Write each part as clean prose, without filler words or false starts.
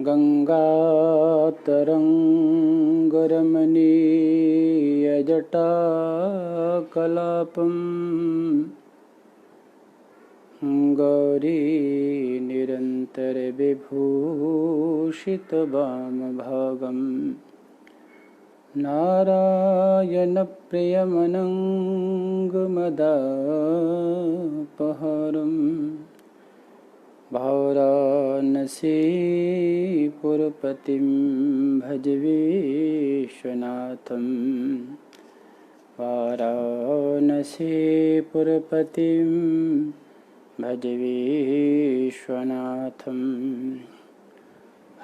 गङ्गातरङ्गरमणीयजटाकलापं गौरी निरन्तरविभूषितवामभागं नारायणप्रियमनङ्गमदापहरम् वाराणसीपुरपतिं भज विश्वनाथं वाराणसीपुरपतिं भज विश्वनाथं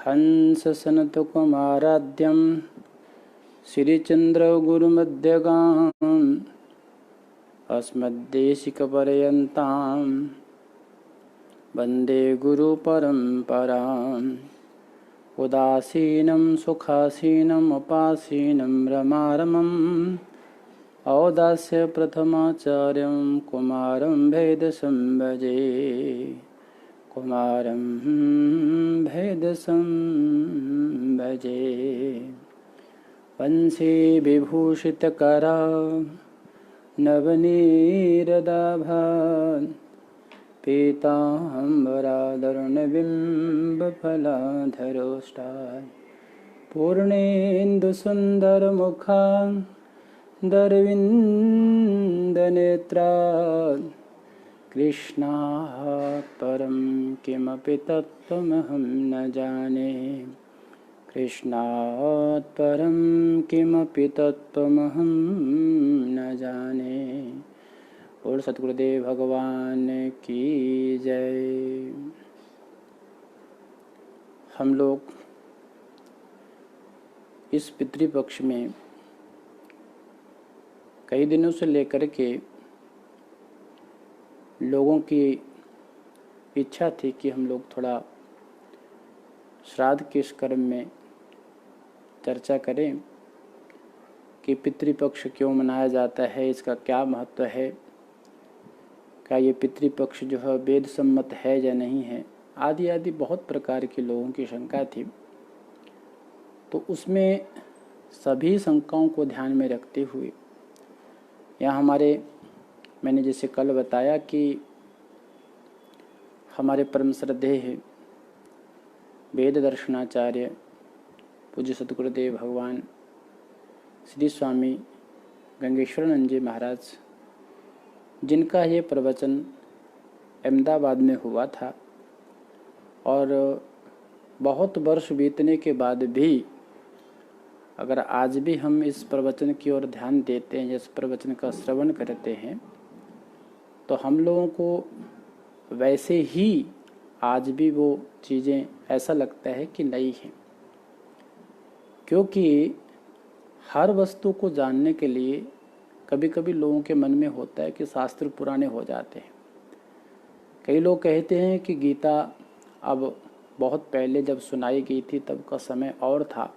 हंससनत्कुमाराध्यं श्रीचन्द्रगुरुमध्यगाम् अस्मद्देशिकपर्यन्तां वन्दे गुरुपरम्पराम् उदासीनं सुखासीनम् उपासीनं रमारमम् औदास्य प्रथमाचार्यं कुमारं भेदसंभजे कुमारं भेदसंभजे वंशी विभूषितकरा नवनीरदाभान् पीताम्बराधरुणबिम्बफलाधरोष्टाय पूर्णेन्दुसुन्दरमुखान् दरविन्दनेत्रात् कृष्णात् परं किमपि तत्त्वमहं न जाने कृष्णात् परं किमपि तत्त्वमहं न जाने। और सतगुरुदेव भगवान की जय। हम लोग इस पितृपक्ष में कई दिनों से लेकर के लोगों की इच्छा थी कि हम लोग थोड़ा श्राद्ध के इस कर्म में चर्चा करें कि पितृपक्ष क्यों मनाया जाता है, इसका क्या महत्व है, क्या ये पितृपक्ष जो है वेद सम्मत है या नहीं है, आदि आदि बहुत प्रकार की लोगों की शंका थी। तो उसमें सभी शंकाओं को ध्यान में रखते हुए यहाँ मैंने जैसे कल बताया कि हमारे परम श्रद्धेय वेद दर्शनाचार्य पूज्य सतगुरुदेव भगवान श्री स्वामी गंगेश्वरानंद जी महाराज, जिनका ये प्रवचन अहमदाबाद में हुआ था और बहुत वर्ष बीतने के बाद भी अगर आज भी हम इस प्रवचन की ओर ध्यान देते हैं, इस प्रवचन का श्रवण करते हैं, तो हम लोगों को वैसे ही आज भी वो चीज़ें ऐसा लगता है कि नई हैं, क्योंकि हर वस्तु को जानने के लिए कभी कभी लोगों के मन में होता है कि शास्त्र पुराने हो जाते हैं। कई लोग कहते हैं कि गीता अब बहुत पहले जब सुनाई गई थी तब का समय और था,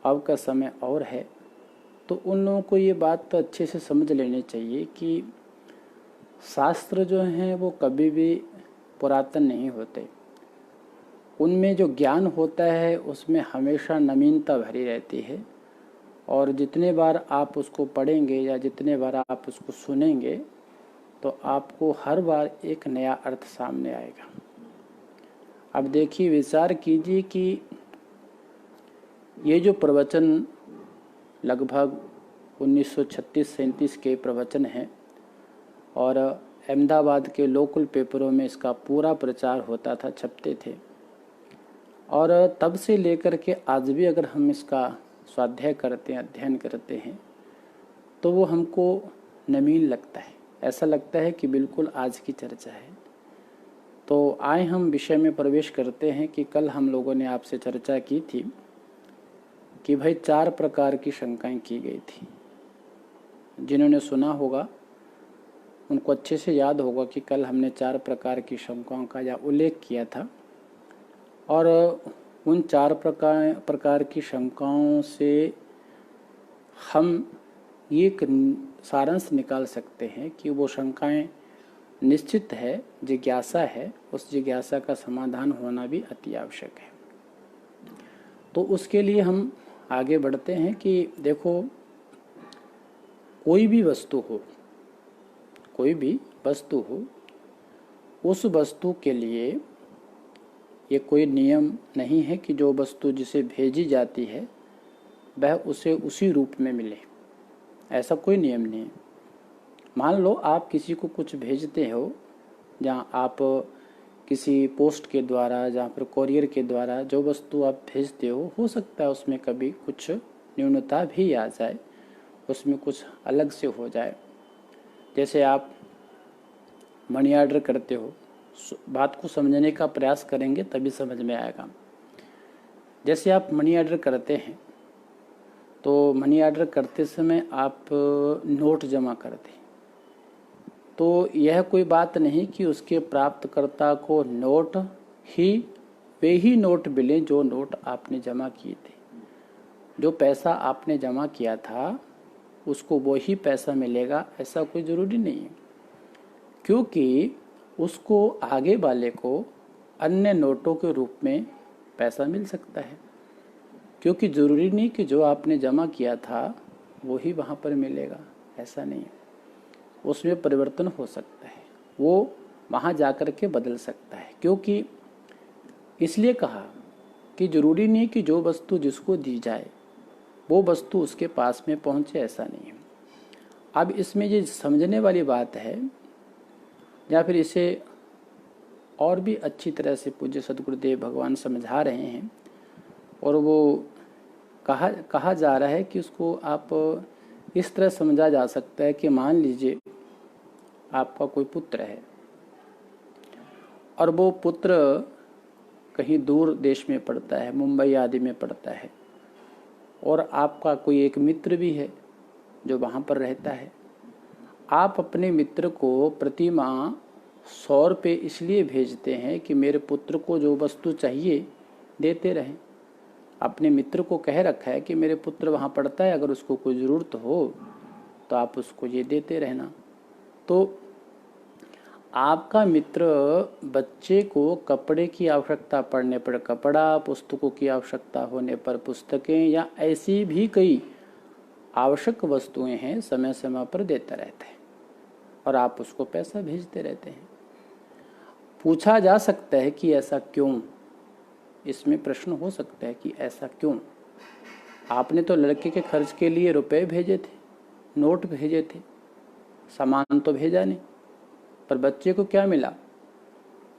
अब का समय और है। तो उन लोगों को ये बात तो अच्छे से समझ लेनी चाहिए कि शास्त्र जो हैं वो कभी भी पुरातन नहीं होते। उनमें जो ज्ञान होता है उसमें हमेशा नवीनता भरी रहती है, और जितने बार आप उसको पढ़ेंगे या जितने बार आप उसको सुनेंगे तो आपको हर बार एक नया अर्थ सामने आएगा। अब देखिए, विचार कीजिए कि ये जो प्रवचन लगभग 1936-37 के प्रवचन हैं और अहमदाबाद के लोकल पेपरों में इसका पूरा प्रचार होता था, छपते थे, और तब से लेकर के आज भी अगर हम इसका स्वाध्याय करते हैं, अध्ययन करते हैं, तो वो हमको नवीन लगता है, ऐसा लगता है कि बिल्कुल आज की चर्चा है। तो आए हम विषय में प्रवेश करते हैं कि कल हम लोगों ने आपसे चर्चा की थी कि भाई 4 प्रकार की शंकाएं की गई थी। जिन्होंने सुना होगा उनको अच्छे से याद होगा कि कल हमने 4 प्रकार की शंकाओं का या उल्लेख किया था, और उन 4 प्रकार की शंकाओं से हम एक सारांश निकाल सकते हैं कि वो शंकाएं निश्चित है, जिज्ञासा है, उस जिज्ञासा का समाधान होना भी अति आवश्यक है। तो उसके लिए हम आगे बढ़ते हैं कि देखो, कोई भी वस्तु हो, कोई भी वस्तु हो, उस वस्तु के लिए ये कोई नियम नहीं है कि जो वस्तु जिसे भेजी जाती है वह उसे उसी रूप में मिले। ऐसा कोई नियम नहीं है। मान लो आप किसी को कुछ भेजते हो, जहाँ आप किसी पोस्ट के द्वारा, जहाँ पर कोरियर के द्वारा जो वस्तु आप भेजते हो सकता है उसमें कभी कुछ न्यूनता भी आ जाए, उसमें कुछ अलग से हो जाए। जैसे आप मनी ऑर्डर करते हो, बात को समझने का प्रयास करेंगे तभी समझ में आएगा। जैसे आप मनी ऑर्डर करते हैं तो मनी ऑर्डर करते समय आप नोट जमा करते हैं, तो यह कोई बात नहीं कि उसके प्राप्तकर्ता को नोट ही वे ही नोट मिले जो नोट आपने जमा किए थे। जो पैसा आपने जमा किया था उसको वो ही पैसा मिलेगा, ऐसा कोई ज़रूरी नहीं है, क्योंकि उसको आगे वाले को अन्य नोटों के रूप में पैसा मिल सकता है। क्योंकि ज़रूरी नहीं कि जो आपने जमा किया था वो ही वहाँ पर मिलेगा, ऐसा नहीं है। उसमें परिवर्तन हो सकता है, वो वहाँ जाकर के बदल सकता है। क्योंकि इसलिए कहा कि ज़रूरी नहीं कि जो वस्तु जिसको दी जाए वो वस्तु उसके पास में पहुँचे, ऐसा नहीं है। अब इसमें ये समझने वाली बात है, या फिर इसे और भी अच्छी तरह से पूज्य सद्गुरुदेव भगवान समझा रहे हैं, और वो कहा जा रहा है कि उसको आप इस तरह समझा जा सकता है कि मान लीजिए आपका कोई पुत्र है और वो पुत्र कहीं दूर देश में पढ़ता है, मुंबई आदि में पढ़ता है, और आपका कोई एक मित्र भी है जो वहाँ पर रहता है। आप अपने मित्र को प्रति माह 100 रुपये इसलिए भेजते हैं कि मेरे पुत्र को जो वस्तु चाहिए देते रहें। अपने मित्र को कह रखा है कि मेरे पुत्र वहाँ पढ़ता है, अगर उसको कोई ज़रूरत हो तो आप उसको ये देते रहना। तो आपका मित्र बच्चे को कपड़े की आवश्यकता पड़ने पर कपड़ा, पुस्तकों की आवश्यकता होने पर पुस्तकें, या ऐसी भी कई आवश्यक वस्तुएं हैं, समय समय पर देता रहता है और आप उसको पैसा भेजते रहते हैं। पूछा जा सकता है कि ऐसा क्यों, इसमें प्रश्न हो सकता है कि ऐसा क्यों। आपने तो लड़के के खर्च के लिए रुपए भेजे थे, नोट भेजे थे, सामान तो भेजा नहीं, पर बच्चे को क्या मिला?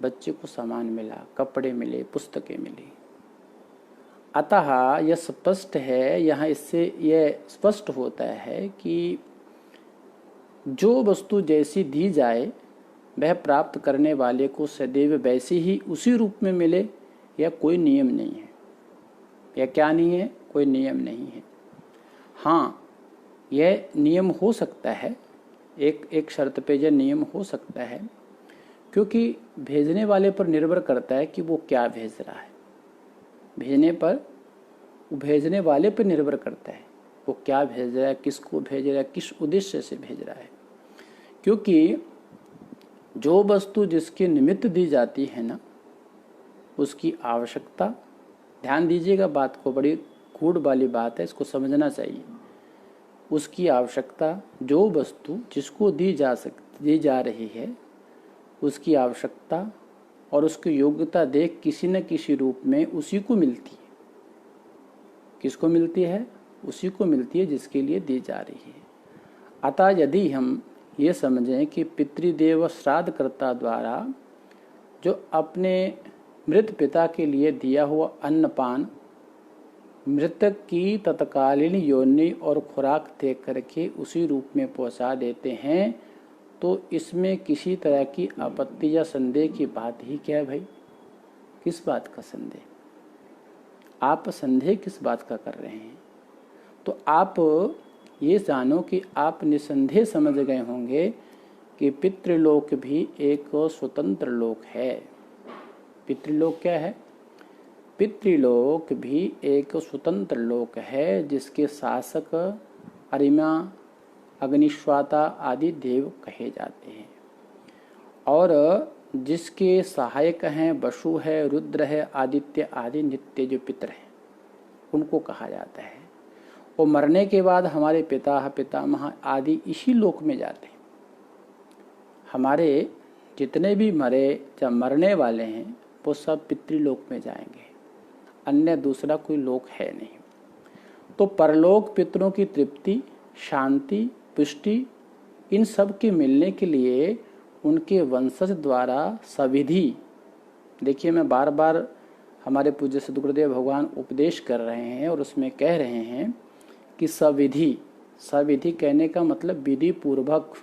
बच्चे को सामान मिला, कपड़े मिले, पुस्तकें मिली। अतः यह स्पष्ट है, यहाँ इससे यह स्पष्ट होता है कि जो वस्तु जैसी दी जाए वह प्राप्त करने वाले को सदैव वैसी ही उसी रूप में मिले, यह कोई नियम नहीं है। यह क्या नहीं है? कोई नियम नहीं है। हाँ, यह नियम हो सकता है, एक शर्त पे यह नियम हो सकता है, क्योंकि भेजने वाले पर निर्भर करता है कि वो क्या भेज रहा है। भेजने वाले पर निर्भर करता है वो क्या भेज रहा है, किसको भेज रहा है, किस उद्देश्य से भेज रहा है। क्योंकि जो वस्तु जिसके निमित्त दी जाती है ना, उसकी आवश्यकता, ध्यान दीजिएगा बात को, बड़ी गूढ़ वाली बात है, इसको समझना चाहिए। उसकी आवश्यकता, जो वस्तु जिसको दी जा रही है, उसकी आवश्यकता और उसकी योग्यता देख किसी न किसी रूप में उसी को मिलती है। किसको मिलती है? उसी को मिलती है जिसके लिए दी जा रही है। अतः यदि हम ये समझें कि पितृदेव श्राद्धकर्ता द्वारा जो अपने मृत पिता के लिए दिया हुआ अन्नपान मृतक की तत्कालीन योनि और खुराक देख करके उसी रूप में पहुंचा देते हैं, तो इसमें किसी तरह की आपत्ति या संदेह की बात ही क्या है भाई? किस बात का संदेह? आप संदेह किस बात का कर रहे हैं? तो आप ये जानो कि आप निसंदेह समझ गए होंगे कि पितृलोक भी एक स्वतंत्र लोक है। पितृलोक क्या है? पितृलोक भी एक स्वतंत्र लोक है, जिसके शासक अरिमा, अग्निश्वाता आदि देव कहे जाते हैं, और जिसके सहायक हैं वसु है, रुद्र है, आदित्य आदि नित्य जो पितर हैं। उनको कहा जाता है। और मरने के बाद हमारे पिता पितामह आदि इसी लोक में जाते हैं। हमारे जितने भी मरने वाले हैं वो सब पितृलोक में जाएंगे, अन्य दूसरा कोई लोक है नहीं। तो परलोक पितरों की तृप्ति, शांति, पुष्टि, इन सब के मिलने के लिए उनके वंशज द्वारा सविधि, देखिए मैं बार बार हमारे पूज्य सद्गुरुदेव भगवान उपदेश कर रहे हैं और उसमें कह रहे हैं कि सविधि, सविधि कहने का मतलब विधि पूर्वक,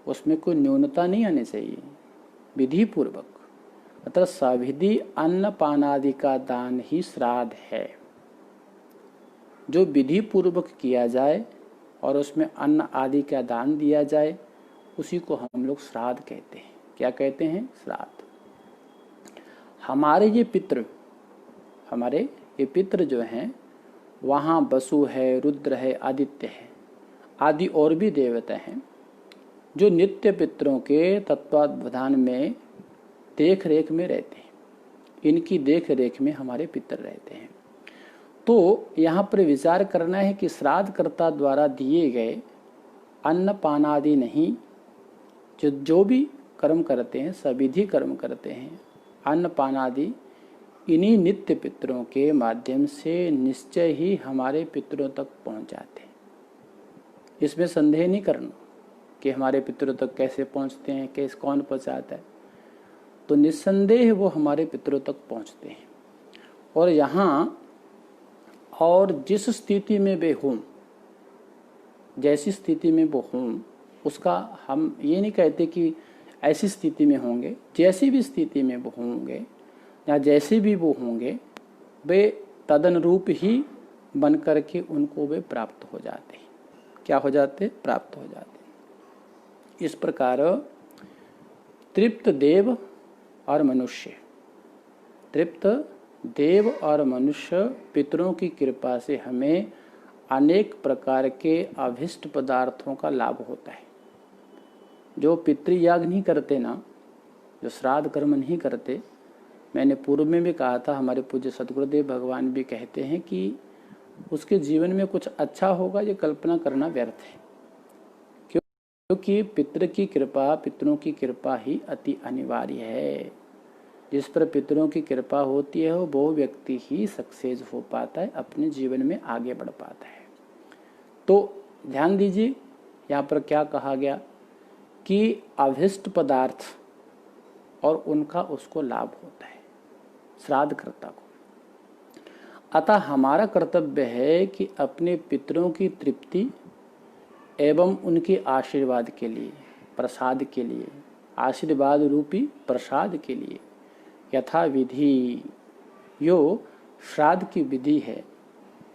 उसमें कोई न्यूनता नहीं आनी चाहिए, विधि पूर्वक, मतलब सविधि अन्न पानादि का दान ही श्राद्ध है। जो विधि पूर्वक किया जाए और उसमें अन्न आदि का दान दिया जाए उसी को हम लोग श्राद्ध कहते हैं। क्या कहते हैं? श्राद्ध। हमारे ये पितृ जो हैं वहाँ वसु है, रुद्र है, आदित्य है आदि और भी देवता हैं जो नित्य पितरों के तत्वावधान में देख रेख में रहते हैं। इनकी देख रेख में हमारे पितर रहते हैं। तो यहाँ पर विचार करना है कि श्राद्धकर्ता द्वारा दिए गए अन्न पान आदि नहीं, जो भी कर्म करते हैं, सविधि कर्म करते हैं, अन्न पान आदि इन्हीं नित्य पितरों के माध्यम से निश्चय ही हमारे पितरों तक पहुँच जाते हैं। इसमें संदेह नहीं करना कि हमारे पितरों तक कैसे पहुँचते हैं, कैसे कौन पहुँचाता है। तो निस्संदेह वो हमारे पितरों तक पहुँचते हैं। और यहाँ और जिस स्थिति में वे हों, जैसी स्थिति में वो हों, उसका हम ये नहीं कहते कि ऐसी स्थिति में होंगे, जैसी भी स्थिति में वो होंगे या जैसे भी वो होंगे वे तदनुरूप ही बन करके उनको वे प्राप्त हो जाते हैं। क्या हो जाते? प्राप्त हो जाते हैं। इस प्रकार तृप्त देव और मनुष्य, तृप्त देव और मनुष्य पितरों की कृपा से हमें अनेक प्रकार के अभिष्ट पदार्थों का लाभ होता है। जो पितृयाग नहीं करते ना, जो श्राद्ध कर्म नहीं करते, मैंने पूर्व में भी कहा था, हमारे पूज्य सद्गुरुदेव भगवान भी कहते हैं कि उसके जीवन में कुछ अच्छा होगा ये कल्पना करना व्यर्थ है। क्योंकि पितृ की कृपा, पितरों की कृपा ही अति अनिवार्य है। जिस पर पितरों की कृपा होती है वो व्यक्ति ही सक्सेस हो पाता है, अपने जीवन में आगे बढ़ पाता है। तो ध्यान दीजिए यहाँ पर क्या कहा गया कि अभिष्ट पदार्थ और उनका उसको लाभ होता है श्राद्धकर्ता को। अतः हमारा कर्तव्य है कि अपने पितरों की तृप्ति एवं उनके आशीर्वाद के लिए, प्रसाद के लिए, आशीर्वाद रूपी प्रसाद के लिए यथा विधि, यो श्राद्ध की विधि है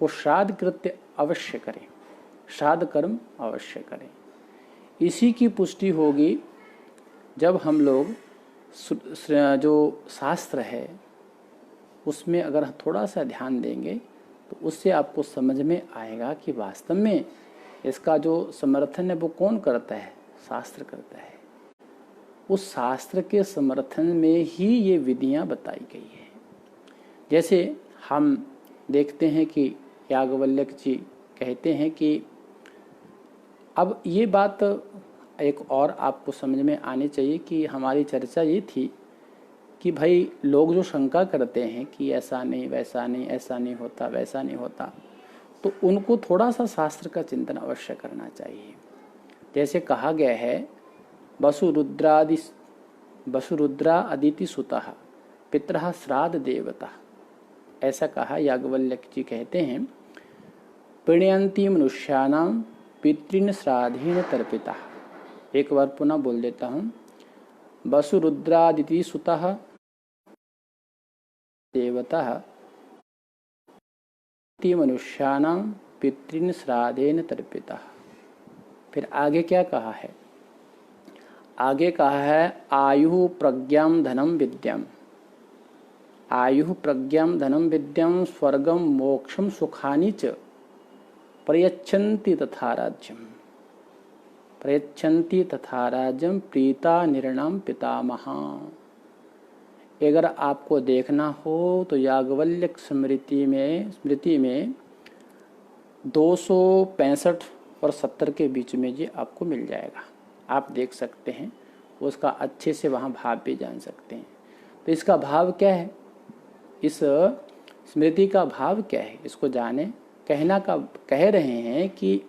वो श्राद्ध कृत्य अवश्य करें, श्राद्ध कर्म अवश्य करें। इसी की पुष्टि होगी जब हम लोग जो शास्त्र है उसमें अगर थोड़ा सा ध्यान देंगे तो उससे आपको समझ में आएगा कि वास्तव में इसका जो समर्थन है वो कौन करता है? शास्त्र करता है। उस शास्त्र के समर्थन में ही ये विधियां बताई गई है। जैसे हम देखते हैं कि याज्ञवल्क्य जी कहते हैं कि अब ये बात एक और आपको समझ में आनी चाहिए कि हमारी चर्चा ये थी कि भाई लोग जो शंका करते हैं कि ऐसा नहीं, वैसा नहीं, ऐसा नहीं होता, वैसा नहीं होता, तो उनको थोड़ा सा शास्त्र का चिंतन अवश्य करना चाहिए। जैसे कहा गया है वसुरुद्रा अदिति सुतः पितरः श्राद्ध देवता, ऐसा कहा याज्ञवल्क्य जी कहते हैं प्रणयंती मनुष्याणां पितृन श्राद्धेन तर्पिता। एक बार पुनः बोल देता हूँ, वसुरुद्रादिति सुतः देवता मनुष्याणां पितृन श्राद्धेन तर्पिता। फिर आगे क्या कहा है? आगे कहा है आयु प्रज्ञां धनम विद्याम, आयु प्रज्ञां धनम विद्याम स्वर्गम मोक्षम सुखानि च प्रयच्छन्ति तथा राज्यम, प्रयच्छन्ति तथा राज्यम प्रीता निर्णाम पितामहा। अगर आपको देखना हो तो याज्ञवल्क्य स्मृति में 265 और 70 के बीच में ये आपको मिल जाएगा। आप देख सकते हैं, उसका अच्छे से वहाँ भाव भी जान सकते हैं। तो इसका भाव क्या है, इस स्मृति का भाव क्या है, इसको जाने। कह रहे हैं कि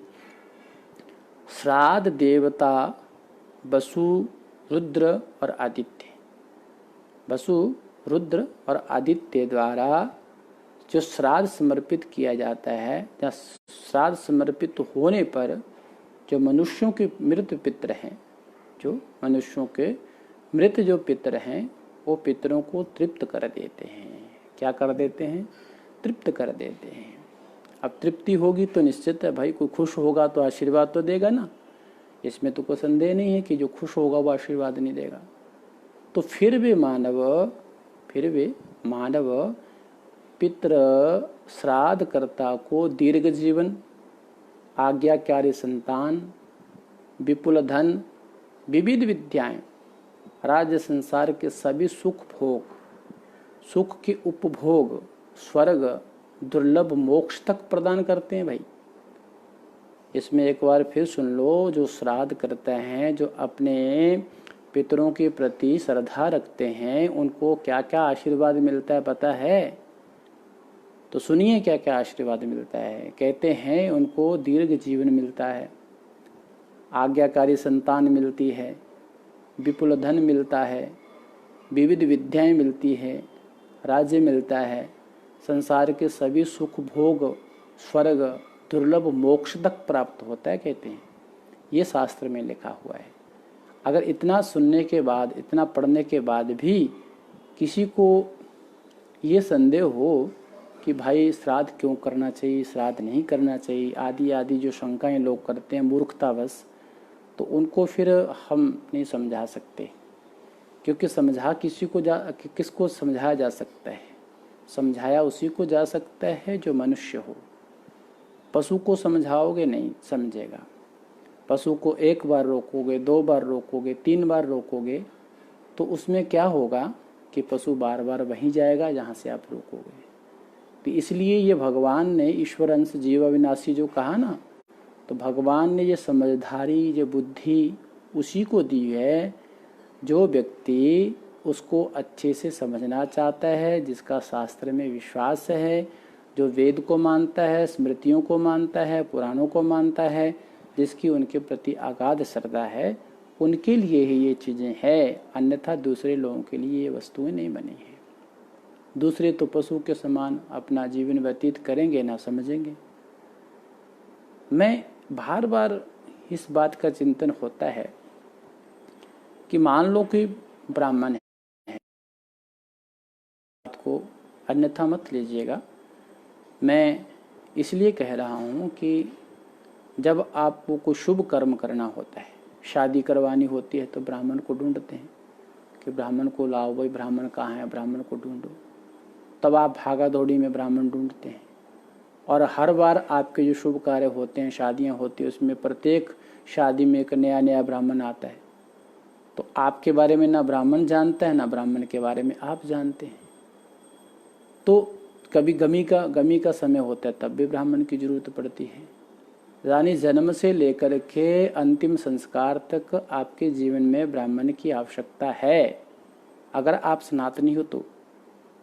श्राद्ध देवता वसु, रुद्र और आदित्य, वसु, रुद्र और आदित्य द्वारा जो श्राद्ध समर्पित किया जाता है, या श्राद्ध समर्पित होने पर जो मनुष्यों के मृत पितृ हैं, जो मनुष्यों के मृत जो पितृ हैं, वो पितरों को तृप्त कर देते हैं। क्या कर देते हैं? तृप्त कर देते हैं। अब तृप्ति होगी तो निश्चित है भाई, कोई खुश होगा तो आशीर्वाद तो देगा ना, इसमें तो कोई संदेह नहीं है कि जो खुश होगा वो आशीर्वाद नहीं देगा। तो फिर भी मानव पितृ श्राद्धकर्ता को दीर्घ जीवन, आज्ञाकारी संतान, विपुल धन, विविध विद्याएं, राज्य संसार के सभी सुख भोग, सुख के उपभोग, स्वर्ग, दुर्लभ मोक्ष तक प्रदान करते हैं भाई। इसमें एक बार फिर सुन लो, जो श्राद्ध करते हैं, जो अपने पितरों के प्रति श्रद्धा रखते हैं, उनको क्या क्या आशीर्वाद मिलता है पता है? तो सुनिए क्या क्या आशीर्वाद मिलता है। कहते हैं उनको दीर्घ जीवन मिलता है, आज्ञाकारी संतान मिलती है, विपुल धन मिलता है, विविध विद्याएं मिलती है, राज्य मिलता है, संसार के सभी सुख भोग, स्वर्ग, दुर्लभ मोक्ष तक प्राप्त होता है। कहते हैं ये शास्त्र में लिखा हुआ है। अगर इतना सुनने के बाद, इतना पढ़ने के बाद भी किसी को ये संदेह हो कि भाई श्राद्ध क्यों करना चाहिए, श्राद्ध नहीं करना चाहिए, आदि जो शंकाएं लोग करते हैं मूर्खतावश, तो उनको फिर हम नहीं समझा सकते। क्योंकि किसको समझाया जा सकता है? समझाया उसी को जा सकता है जो मनुष्य हो। पशु को समझाओगे नहीं समझेगा। पशु को एक बार रोकोगे, 2 बार रोकोगे, 3 बार रोकोगे, तो उसमें क्या होगा कि पशु बार बार वहीं जाएगा जहाँ से आप रोकोगे। तो इसलिए ये भगवान ने ईश्वर अंश जीव अविनाशी जो कहा ना, तो भगवान ने ये समझदारी, ये बुद्धि उसी को दी है जो व्यक्ति उसको अच्छे से समझना चाहता है, जिसका शास्त्र में विश्वास है, जो वेद को मानता है, स्मृतियों को मानता है, पुराणों को मानता है, जिसकी उनके प्रति अगाध श्रद्धा है, उनके लिए ही ये चीज़ें हैं। अन्यथा दूसरे लोगों के लिए ये वस्तुएं नहीं बनी हैं। दूसरे तो पशु के समान अपना जीवन व्यतीत करेंगे, ना समझेंगे। मैं बार बार इस बात का चिंतन होता है कि मान लो कि ब्राह्मण है, बात को अन्यथा मत लीजिएगा। मैं इसलिए कह रहा हूँ कि जब आपको कोई शुभ कर्म करना होता है, शादी करवानी होती है, तो ब्राह्मण को ढूंढते हैं कि ब्राह्मण को लाओ, भाई ब्राह्मण कहाँ है, ब्राह्मण को ढूंढो। तब आप भागा दौड़ी में ब्राह्मण ढूंढते हैं। और हर बार आपके जो शुभ कार्य होते हैं, शादियाँ होती हैं, उसमें प्रत्येक शादी में एक नया ब्राह्मण आता है। तो आपके बारे में ना ब्राह्मण जानता है, ना ब्राह्मण के बारे में आप जानते हैं। तो कभी गमी का समय होता है, तब भी ब्राह्मण की जरूरत पड़ती है। यानी जन्म से लेकर के अंतिम संस्कार तक आपके जीवन में ब्राह्मण की आवश्यकता है, अगर आप सनातनी हो तो।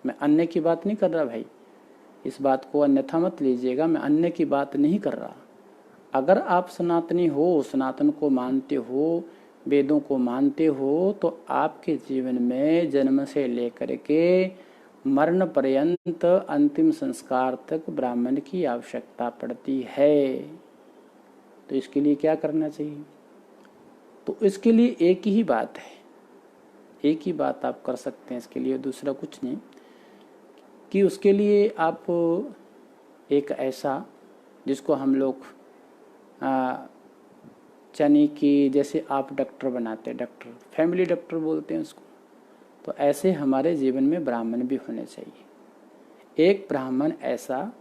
मैं अन्य की बात नहीं कर रहा भाई, इस बात को अन्यथा मत लीजिएगा, मैं अन्य की बात नहीं कर रहा। अगर आप सनातनी हो, सनातन को मानते हो, वेदों को मानते हो, तो आपके जीवन में जन्म से लेकर के मरण पर्यंत अंतिम संस्कार तक ब्राह्मण की आवश्यकता पड़ती है। तो इसके लिए क्या करना चाहिए? तो इसके लिए एक ही बात है, एक ही बात आप कर सकते हैं इसके लिए, दूसरा कुछ नहीं। कि उसके लिए आप एक ऐसा, जिसको हम लोग चने की, जैसे आप डॉक्टर बनाते हैं, डॉक्टर फैमिली डॉक्टर बोलते हैं उसको, तो ऐसे हमारे जीवन में ब्राह्मण भी होने चाहिए। एक ब्राह्मण ऐसा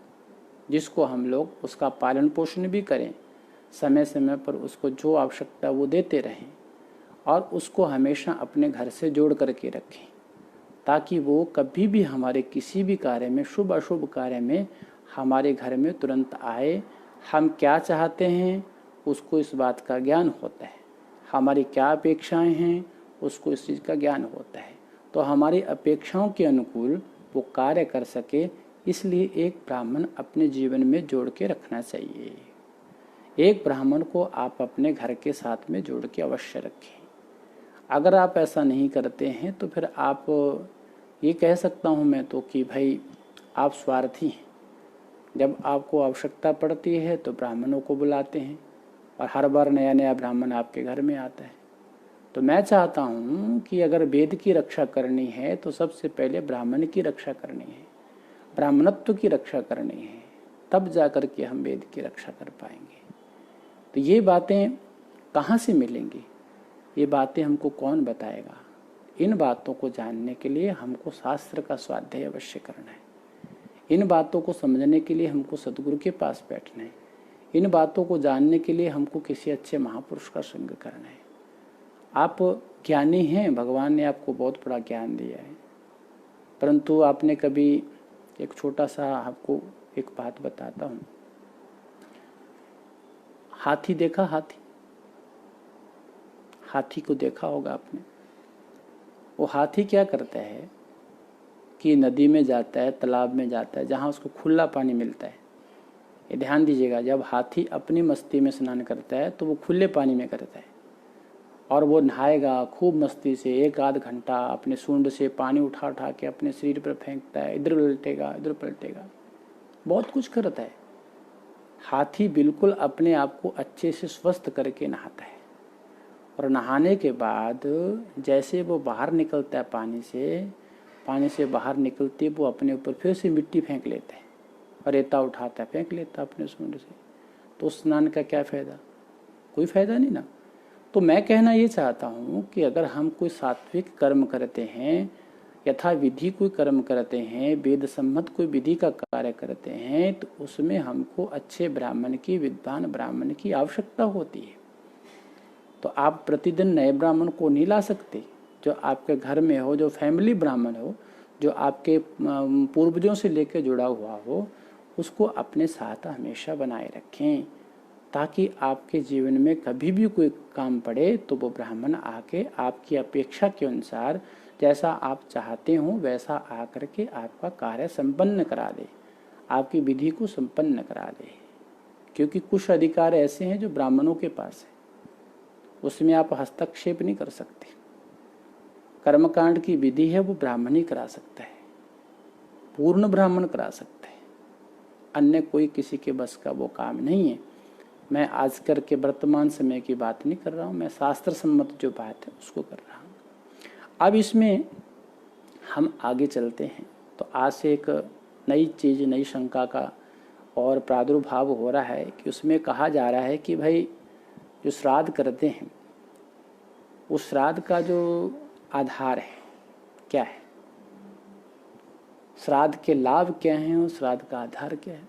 जिसको हम लोग उसका पालन पोषण भी करें, समय समय पर उसको जो आवश्यकता वो देते रहें, और उसको हमेशा अपने घर से जोड़ करके रखें। ताकि वो कभी भी हमारे किसी भी कार्य में, शुभ अशुभ कार्य में हमारे घर में तुरंत आए। हम क्या चाहते हैं उसको इस बात का ज्ञान होता है, हमारी क्या अपेक्षाएं हैं उसको इस चीज़ का ज्ञान होता है, तो हमारी अपेक्षाओं के अनुकूल वो कार्य कर सके। इसलिए एक ब्राह्मण अपने जीवन में जोड़ के रखना चाहिए। एक ब्राह्मण को आप अपने घर के साथ में जोड़ के अवश्य रखें। अगर आप ऐसा नहीं करते हैं तो फिर आप ये कह सकता हूँ मैं तो कि भाई आप स्वार्थी हैं। जब आपको आवश्यकता पड़ती है तो ब्राह्मणों को बुलाते हैं और हर बार नया नया ब्राह्मण आपके घर में आता है। तो मैं चाहता हूँ कि अगर वेद की रक्षा करनी है तो सबसे पहले ब्राह्मण की रक्षा करनी है, ब्राह्मणत्व की रक्षा करनी है, तब जा कर के हम वेद की रक्षा कर पाएंगे। तो ये बातें कहाँ से मिलेंगी, ये बातें हमको कौन बताएगा? इन बातों को जानने के लिए हमको शास्त्र का स्वाध्याय अवश्य करना है। इन बातों को समझने के लिए हमको सदगुरु के पास बैठना है। इन बातों को जानने के लिए हमको किसी अच्छे महापुरुष का संग करना है। आप ज्ञानी हैं, भगवान ने आपको बहुत बड़ा ज्ञान दिया है, परंतु आपने कभी, एक छोटा सा आपको एक बात बताता हूँ। हाथी देखा? हाथी को देखा होगा आपने। वो हाथी क्या करता है कि नदी में जाता है, तालाब में जाता है, जहाँ उसको खुला पानी मिलता है। ये ध्यान दीजिएगा, जब हाथी अपनी मस्ती में स्नान करता है तो वो खुले पानी में करता है, और वो नहाएगा खूब मस्ती से, 1 आध घंटा अपने सूंड से पानी उठा उठा के अपने शरीर पर फेंकता है, इधर उलटेगा इधर पलटेगा, बहुत कुछ करता है। हाथी बिल्कुल अपने आप को अच्छे से स्वस्थ करके नहाता है, और नहाने के बाद जैसे वो बाहर निकलता है पानी से बाहर निकलते वो अपने ऊपर फिर से मिट्टी फेंक लेता है और रेता उठाता है, फेंक लेता है अपने सूंड से। तो स्नान का क्या फ़ायदा? कोई फ़ायदा नहीं ना। तो मैं कहना ये चाहता हूँ कि अगर हम कोई सात्विक कर्म करते हैं, यथा विधि कोई कर्म करते हैं, वेद सम्मत कोई विधि का कार्य करते हैं, तो उसमें हमको अच्छे ब्राह्मण की, विद्वान ब्राह्मण की आवश्यकता होती है। तो आप प्रतिदिन नए ब्राह्मण को नहीं ला सकते। जो आपके घर में हो, जो फैमिली ब्राह्मण हो, जो आपके पूर्वजों से लेकर जुड़ा हुआ हो, उसको अपने साथ हमेशा बनाए रखें, ताकि आपके जीवन में कभी भी कोई काम पड़े तो वो ब्राह्मण आके आपकी अपेक्षा के अनुसार जैसा आप चाहते हो वैसा आकर के आपका कार्य संपन्न करा दे, आपकी विधि को संपन्न करा दे। क्योंकि कुछ अधिकार ऐसे हैं जो ब्राह्मणों के पास है, उसमें आप हस्तक्षेप नहीं कर सकते। कर्मकांड की विधि है वो ब्राह्मण ही करा सकता है, पूर्ण ब्राह्मण करा सकता है, अन्य कोई किसी के बस का वो काम नहीं है। मैं आजकल के वर्तमान समय की बात नहीं कर रहा हूँ, मैं शास्त्र सम्मत जो बात है उसको कर रहा हूँ। अब इसमें हम आगे चलते हैं तो आज से एक नई चीज़, नई शंका का और प्रादुर्भाव हो रहा है कि उसमें कहा जा रहा है कि भाई जो श्राद्ध करते हैं उस श्राद्ध का जो आधार है क्या है, श्राद्ध के लाभ क्या हैं और श्राद्ध का आधार क्या है।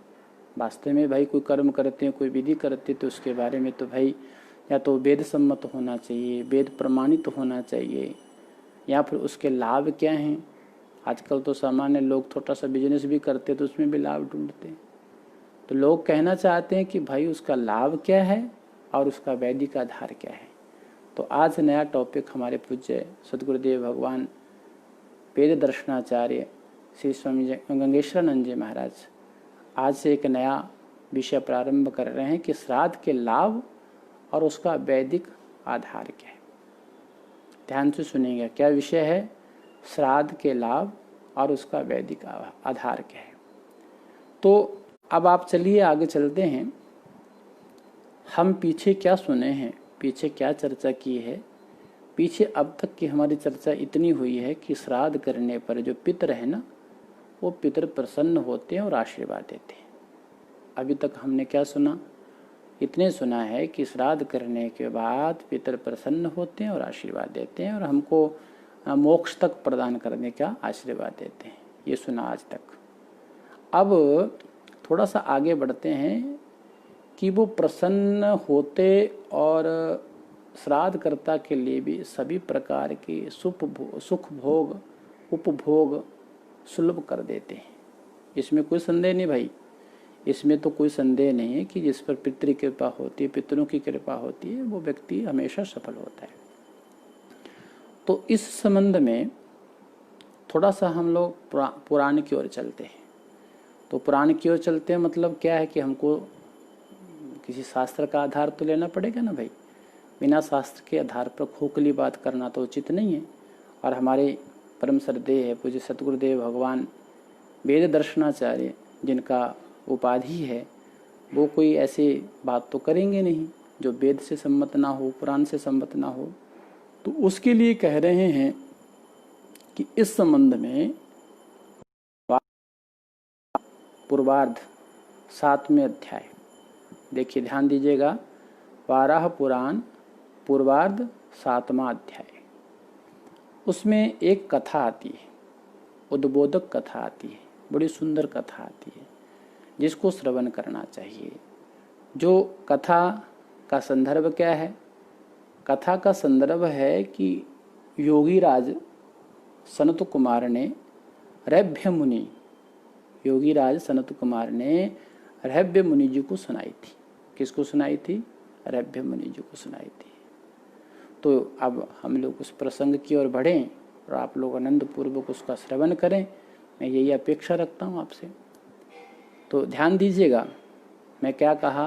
वास्तव में भाई कोई कर्म करते हैं, कोई विधि करते हैं तो उसके बारे में तो भाई या तो वेद सम्मत होना चाहिए, वेद प्रमाणित होना चाहिए, या फिर उसके लाभ क्या हैं। आजकल तो सामान्य लोग छोटा सा बिजनेस भी करते तो उसमें भी लाभ ढूंढते हैं। तो लोग कहना चाहते हैं कि भाई उसका लाभ क्या है और उसका वैदिक आधार क्या है। तो आज नया टॉपिक हमारे पूज्य सदगुरुदेव भगवान वेद दर्शनाचार्य श्री स्वामी गंगेश्वरानंद जी महाराज आज से एक नया विषय प्रारंभ कर रहे हैं कि श्राद्ध के लाभ और उसका वैदिक आधार क्या है। ध्यान से सुनिएगा, क्या विषय है? श्राद्ध के लाभ और उसका वैदिक आधार क्या है। तो अब आप चलिए आगे चलते हैं। हम पीछे क्या सुने हैं, पीछे क्या चर्चा की है। पीछे अब तक की हमारी चर्चा इतनी हुई है कि श्राद्ध करने पर जो पितर है ना, वो पितर प्रसन्न होते हैं और आशीर्वाद देते हैं। अभी तक हमने क्या सुना? इतने सुना है कि श्राद्ध करने के बाद पितर प्रसन्न होते हैं और आशीर्वाद देते हैं और हमको मोक्ष तक प्रदान करने का आशीर्वाद देते हैं, ये सुना आज तक। अब थोड़ा सा आगे बढ़ते हैं कि वो प्रसन्न होते और श्राद्धकर्ता के लिए भी सभी प्रकार के सुख भोग उपभोग सुलभ कर देते हैं। इसमें कोई संदेह नहीं भाई, इसमें तो कोई संदेह नहीं है कि जिस पर पितृ कृपा होती है, पितरों की कृपा होती है, वो व्यक्ति हमेशा सफल होता है। तो इस संबंध में थोड़ा सा हम लोग पुराण की ओर चलते हैं। तो पुराण की ओर चलते हैं मतलब क्या है कि हमको किसी शास्त्र का आधार तो लेना पड़ेगा ना भाई। बिना शास्त्र के आधार पर खोखली बात करना तो उचित नहीं है। और हमारे परम श्रद्धेय है पूज्य सतगुरुदेव भगवान वेद दर्शनाचार्य, जिनका उपाधि है, वो कोई ऐसे बात तो करेंगे नहीं जो वेद से सम्मत ना हो, पुराण से सम्मत ना हो। तो उसके लिए कह रहे हैं कि इस संबंध में पूर्वार्ध 7वें अध्याय, देखिए ध्यान दीजिएगा, वाराह पुराण पूर्वार्ध 7वां अध्याय, उसमें एक कथा आती है, उद्बोधक कथा आती है, बड़ी सुंदर कथा आती है जिसको श्रवण करना चाहिए। जो कथा का संदर्भ क्या है? कथा का संदर्भ है कि योगीराज सनत कुमार ने रैभ्य मुनि, योगीराज सनत कुमार ने रैभ्य मुनि जी को सुनाई थी। किसको सुनाई थी? रैभ्य मुनि जी को सुनाई थी। तो अब हम लोग उस प्रसंग की ओर बढ़ें और आप लोग आनंद पूर्वक उसका श्रवण करें, मैं यही अपेक्षा रखता हूँ आपसे। तो ध्यान दीजिएगा, मैं क्या कहा,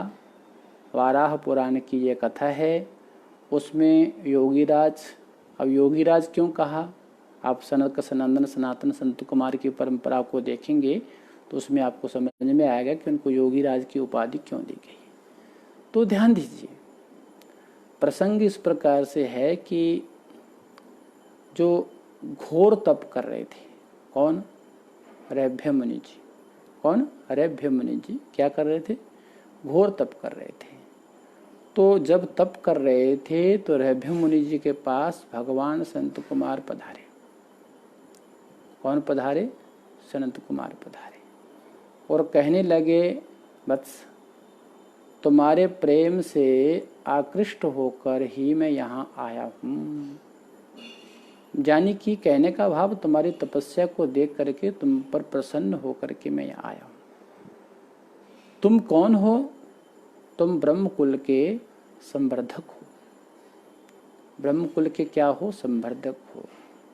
वाराह पुराण की ये कथा है, उसमें योगीराज, अब योगीराज क्यों कहा, आप सनक सनंदन सनातन संत कुमार की परंपरा को देखेंगे तो उसमें आपको समझ में आएगा कि उनको योगीराज की उपाधि क्यों दी गई। तो ध्यान दीजिए, प्रसंग इस प्रकार से है कि जो घोर तप कर रहे थे, कौन? रैभ्य मुनि जी। कौन? रैभ्य मुनि जी क्या कर रहे थे? घोर तप कर रहे थे। तो जब तप कर रहे थे तो रैभ्य मुनि जी के पास भगवान संत कुमार पधारे। कौन पधारे? संत कुमार पधारे और कहने लगे, वत्स, तुम्हारे प्रेम से आकृष्ट होकर ही मैं यहाँ आया हूँ। यानी कि कहने का भाव, तुम्हारी तपस्या को देख करके तुम पर प्रसन्न होकर के मैं यहाँ आया हूँ। तुम कौन हो? तुम ब्रह्म कुल के संवर्धक हो। ब्रह्म कुल के क्या हो? संवर्धक हो।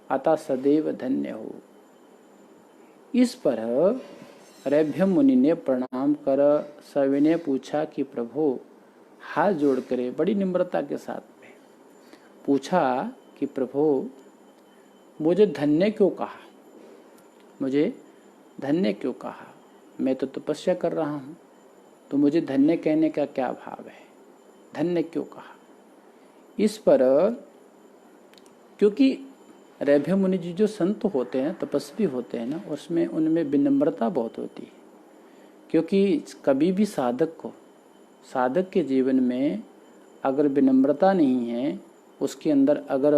अतः सदैव धन्य हो। इस पर रैभ्य मुनि ने प्रणाम कर सविनय पूछा कि प्रभु, हाथ जोड़ करे बड़ी निम्रता के साथ में पूछा कि प्रभु, मुझे धन्य क्यों कहा? मुझे धन्य क्यों कहा? मैं तो तपस्या कर रहा हूँ, तो मुझे धन्य कहने का क्या भाव है? धन्य क्यों कहा? इस पर क्योंकि रैभ्य मुनि जी जो संत होते हैं, तपस्वी होते हैं ना, उसमें उनमें विनम्रता बहुत होती है। क्योंकि कभी भी साधक के जीवन में अगर विनम्रता नहीं है, उसके अंदर अगर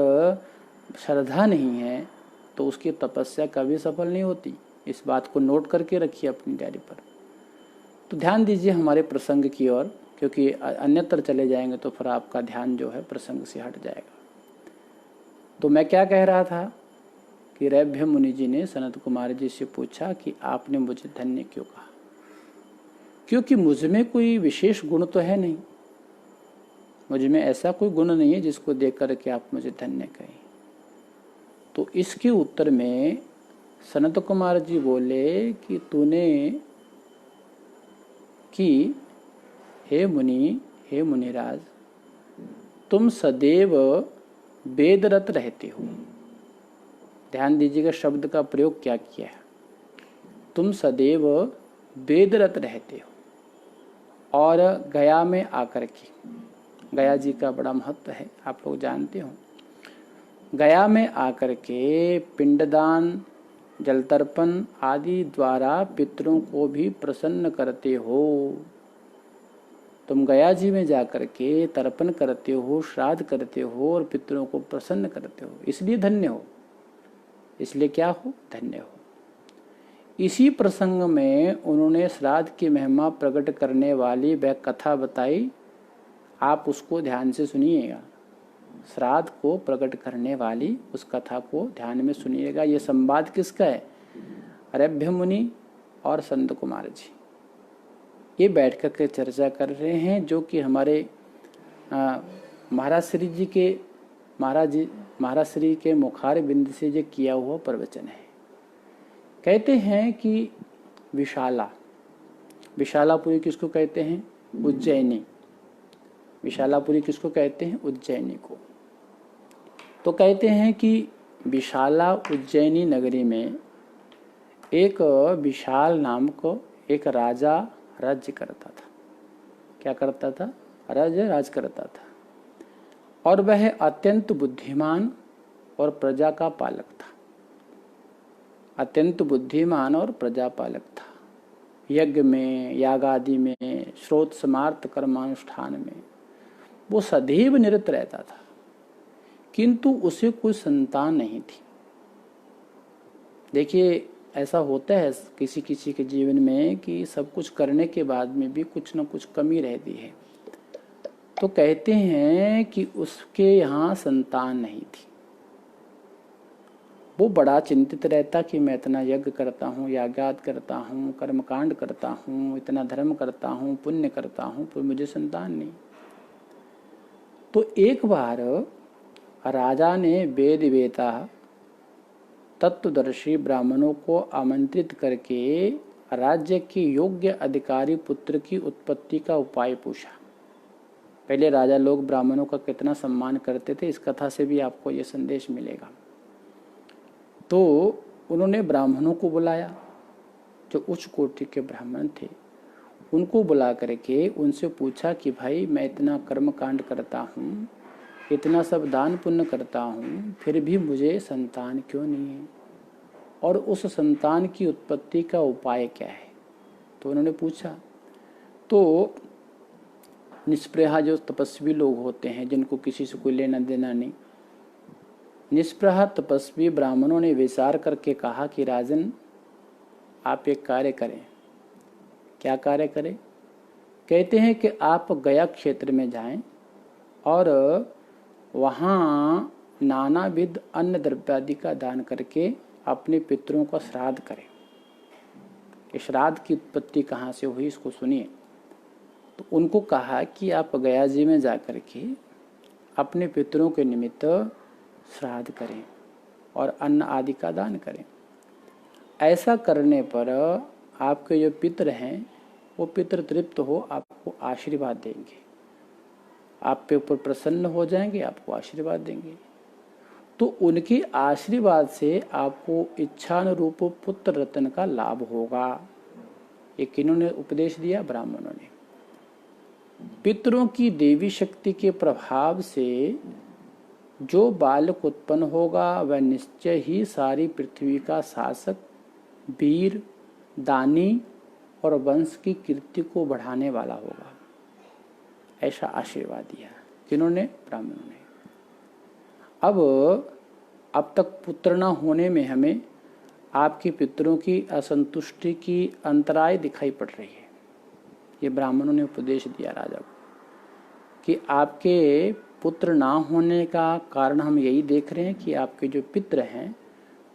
श्रद्धा नहीं है, तो उसकी तपस्या कभी सफल नहीं होती। इस बात को नोट करके रखिए अपनी डायरी पर। तो ध्यान दीजिए हमारे प्रसंग की ओर, क्योंकि अन्यत्र चले जाएंगे तो फिर आपका ध्यान जो है प्रसंग से हट जाएगा। तो मैं क्या कह रहा था कि रैभ्य मुनि जी ने सनत कुमार जी से पूछा कि आपने मुझे धन्य क्यों कहा? क्योंकि मुझ में कोई विशेष गुण तो है नहीं, मुझ में ऐसा कोई गुण नहीं है जिसको देख करके आप मुझे धन्य कहें। तो इसके उत्तर में सनत कुमार जी बोले कि तूने कि हे मुनिराज, तुम सदैव वेदरत रहते हो। ध्यान दीजिएगा शब्द का प्रयोग क्या किया है, तुम सदैव वेदरत रहते हो। और गया में आकर के, गया जी का बड़ा महत्व है, आप लोग जानते हो। गया में आकर के पिंडदान, जलतर्पण आदि द्वारा पितरों को भी प्रसन्न करते हो। तुम गया जी में जाकर के तर्पण करते हो, श्राद्ध करते हो और पितरों को प्रसन्न करते हो, इसलिए धन्य हो। इसलिए क्या हो? धन्य हो। इसी प्रसंग में उन्होंने श्राद्ध की महिमा प्रकट करने वाली वह कथा बताई, आप उसको ध्यान से सुनिएगा। श्राद्ध को प्रकट करने वाली उस कथा को ध्यान में सुनिएगा। ये संवाद किसका है? अरभ्य मुनि और संत कुमार जी ये बैठ कर के चर्चा कर रहे हैं, जो कि हमारे महाराज श्री के मुखार बिंद से जो किया हुआ प्रवचन है। कहते हैं कि विशालापुरी किसको कहते हैं? उज्जैनी। विशालापुरी किसको कहते हैं? उज्जैनी को। तो कहते हैं कि विशाला उज्जैनी नगरी में एक विशाल नाम को एक राजा राज्य करता था। क्या करता था? राज करता था। और वह अत्यंत बुद्धिमान और प्रजा का पालक था। अत्यंत बुद्धिमान और प्रजापालक था। यज्ञ में, यागादि में, श्रोत समार्थ कर्मानुष्ठान में वो सदैव निरत रहता था, किंतु उसे कोई संतान नहीं थी। देखिए, ऐसा होता है किसी किसी के जीवन में कि सब कुछ करने के बाद में भी कुछ न कुछ कमी रहती है। तो कहते हैं कि उसके यहाँ संतान नहीं थी। वो बड़ा चिंतित रहता कि मैं इतना यज्ञ करता हूँ, यागाद करता हूँ, कर्मकांड करता हूँ, इतना धर्म करता हूँ, पुण्य करता हूँ, पर मुझे संतान नहीं। तो एक बार राजा ने वेद वेता तत्वदर्शी ब्राह्मणों को आमंत्रित करके राज्य के योग्य अधिकारी पुत्र की उत्पत्ति का उपाय पूछा। पहले राजा लोग ब्राह्मणों का कितना सम्मान करते थे, इस कथा से भी आपको ये संदेश मिलेगा। तो उन्होंने ब्राह्मणों को बुलाया, जो उच्च कोटि के ब्राह्मण थे, उनको बुला करके उनसे पूछा कि भाई, मैं इतना कर्म कांड करता हूँ, इतना सब दान पुण्य करता हूँ, फिर भी मुझे संतान क्यों नहीं है, और उस संतान की उत्पत्ति का उपाय क्या है? तो उन्होंने पूछा। तो निष्प्रहा जो तपस्वी लोग होते हैं, जिनको किसी से कोई लेना देना नहीं, निष्प्रहा तपस्वी ब्राह्मणों ने विचार करके कहा कि राजन, आप एक कार्य करें। क्या कार्य करें? कहते हैं कि आप गया क्षेत्र में जाएं और वहाँ नानाविध अन्न द्रव्यादि का दान करके अपने पितरों का श्राद्ध करें। इस श्राद्ध की उत्पत्ति कहाँ से हुई, इसको सुनिए। तो उनको कहा कि आप गया जी में जाकर के अपने पितरों के निमित्त श्राद्ध करें और अन्न आदि का दान करें। ऐसा करने पर आपके जो पितर हैं वो पितर तृप्त हो आपको आशीर्वाद देंगे, आप पे ऊपर प्रसन्न हो जाएंगे, आपको आशीर्वाद देंगे। तो उनके आशीर्वाद से आपको इच्छानुरूप पुत्र रत्न का लाभ होगा। ये किन्होंने उपदेश दिया? ब्राह्मणों ने। पितरों की देवी शक्ति के प्रभाव से जो बालक उत्पन्न होगा वह निश्चय ही सारी पृथ्वी का शासक, वीर, दानी और वंश की कीर्ति को बढ़ाने वाला होगा। ऐसा आशीर्वाद दिया। किन्होंने? ब्राह्मणों ने। अब तक पुत्र न होने में हमें आपके पितरों की असंतुष्टि की अंतराय दिखाई पड़ रही है। ये ब्राह्मणों ने उपदेश दिया राजा को कि आपके पुत्र ना होने का कारण हम यही देख रहे हैं कि आपके जो पितर हैं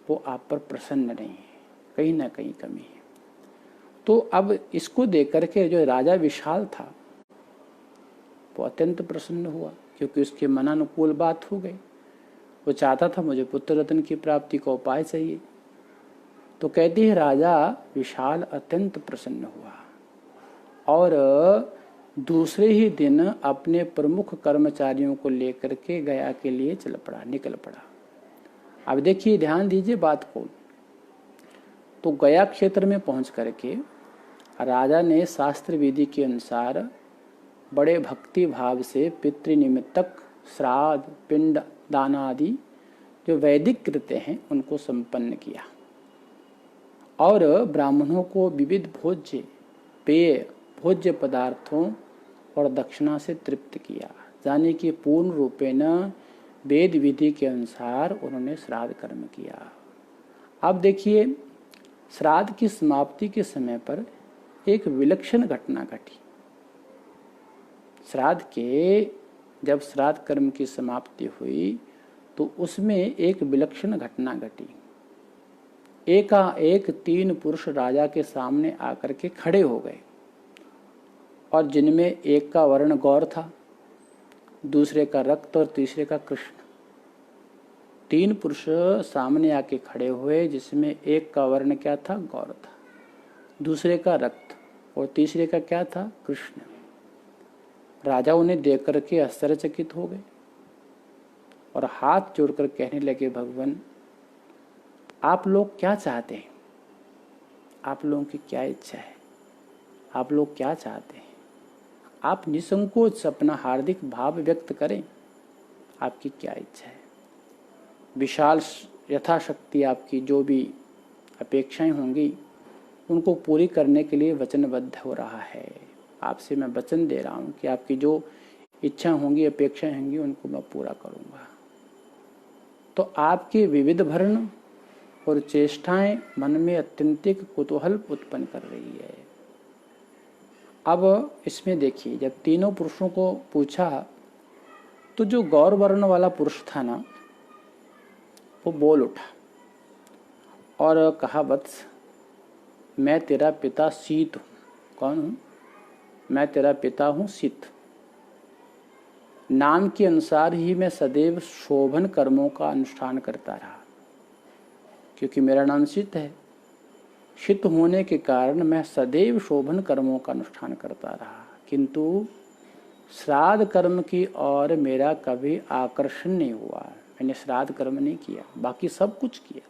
वो आप पर प्रसन्न नहीं है, कहीं ना कहीं कमी है। तो अब इसको देख करके जो राजा विशाल था वो अत्यंत प्रसन्न हुआ, क्योंकि उसके मनानुकूल बात हो गई। वो चाहता था मुझे पुत्र रत्न की प्राप्ति का उपाय चाहिए। तो कहती है राजा विशाल अत्यंत प्रसन्न हुआ और दूसरे ही दिन अपने प्रमुख कर्मचारियों को लेकर के गया के लिए निकल पड़ा। अब देखिए, ध्यान दीजिए बात को। तो गया क्षेत्र में पहुंच करके राजा ने शास्त्र विधि के अनुसार बड़े भक्ति भाव से पितृ निमित्तक श्राद्ध, पिंड दान आदि जो वैदिक कृत्य हैं उनको संपन्न किया और ब्राह्मणों को विविध भोज्य, पेय, भोज्य पदार्थों और दक्षिणा से तृप्त किया। यानी कि पूर्ण रूपेण वेद विधि के अनुसार उन्होंने श्राद्ध कर्म किया। अब देखिए, श्राद्ध की समाप्ति के समय पर एक विलक्षण घटना घटी। श्राद्ध के जब श्राद्ध कर्म की समाप्ति हुई तो उसमें एक विलक्षण घटना घटी। एकाएक 3 पुरुष राजा के सामने आकर के खड़े हो गए और जिनमें एक का वर्ण गौर था, दूसरे का रक्त और तीसरे का कृष्ण। 3 पुरुष सामने आके खड़े हुए जिसमें एक का वर्ण क्या था, गौर था, दूसरे का रक्त और तीसरे का क्या था, कृष्ण। राजा उन्हें देख करके आश्चर्यचकित हो गए और हाथ जोड़कर कहने लगे, भगवान आप लोग क्या चाहते हैं, आप लोगों की क्या इच्छा है, आप लोग क्या चाहते हैं, आप निसंकोच अपना हार्दिक भाव व्यक्त करें, आपकी क्या इच्छा है। विशाल यथाशक्ति आपकी जो भी अपेक्षाएं होंगी उनको पूरी करने के लिए वचनबद्ध हो रहा है। आपसे मैं वचन दे रहा हूँ कि आपकी जो इच्छा होंगी, अपेक्षाएं होंगी, उनको मैं पूरा करूँगा। तो आपके विविध वर्ण और चेष्टाएं मन में अत्यंतिक कुतूहल उत्पन्न कर रही है। अब इसमें देखिए, जब तीनों पुरुषों को पूछा तो जो गौर वर्ण वाला पुरुष था ना, वो बोल उठा और कहा, वत्स मैं तेरा पिता शीत हूँ। कौन हूँ? मैं तेरा पिता हूँ शीत। नाम के अनुसार ही मैं सदैव शोभन कर्मों का अनुष्ठान करता रहा, क्योंकि मेरा नाम शीत है। शीत होने के कारण मैं सदैव शोभन कर्मों का अनुष्ठान करता रहा, किंतु श्राद्ध कर्म की ओर मेरा कभी आकर्षण नहीं हुआ। मैंने श्राद्ध कर्म नहीं किया, बाकी सब कुछ किया,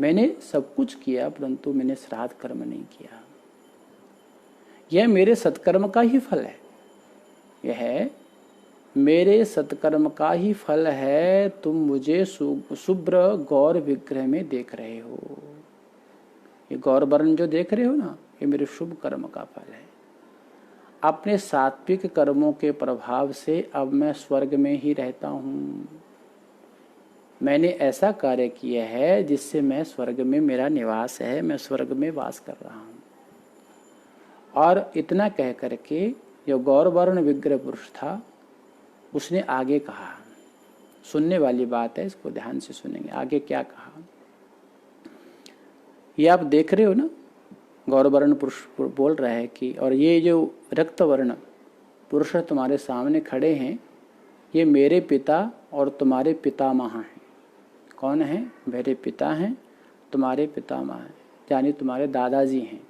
मैंने सब कुछ किया, परंतु मैंने श्राद्ध कर्म नहीं किया। यह मेरे सत्कर्म का ही फल है, यह मेरे सत्कर्म का ही फल है। तुम मुझे शुभ्र गौर विग्रह में देख रहे हो, ये गौर वर्ण जो देख रहे हो ना, ये मेरे शुभ कर्म का फल है। अपने सात्विक कर्मों के प्रभाव से अब मैं स्वर्ग में ही रहता हूँ। मैंने ऐसा कार्य किया है जिससे मैं स्वर्ग में, मेरा निवास है, मैं स्वर्ग में वास कर रहा हूँ। और इतना कह करके जो गौर वर्ण विग्रह पुरुष था उसने आगे कहा, सुनने वाली बात है, इसको ध्यान से सुनेंगे। आगे क्या कहा, ये आप देख रहे हो ना, गौर वर्ण पुरुष बोल रहा है कि, और ये जो रक्त वर्ण पुरुष तुम्हारे सामने खड़े हैं, ये मेरे पिता और तुम्हारे पितामह हैं। कौन है? मेरे पिता हैं, तुम्हारे पितामह हैं, यानी तुम्हारे दादाजी हैं।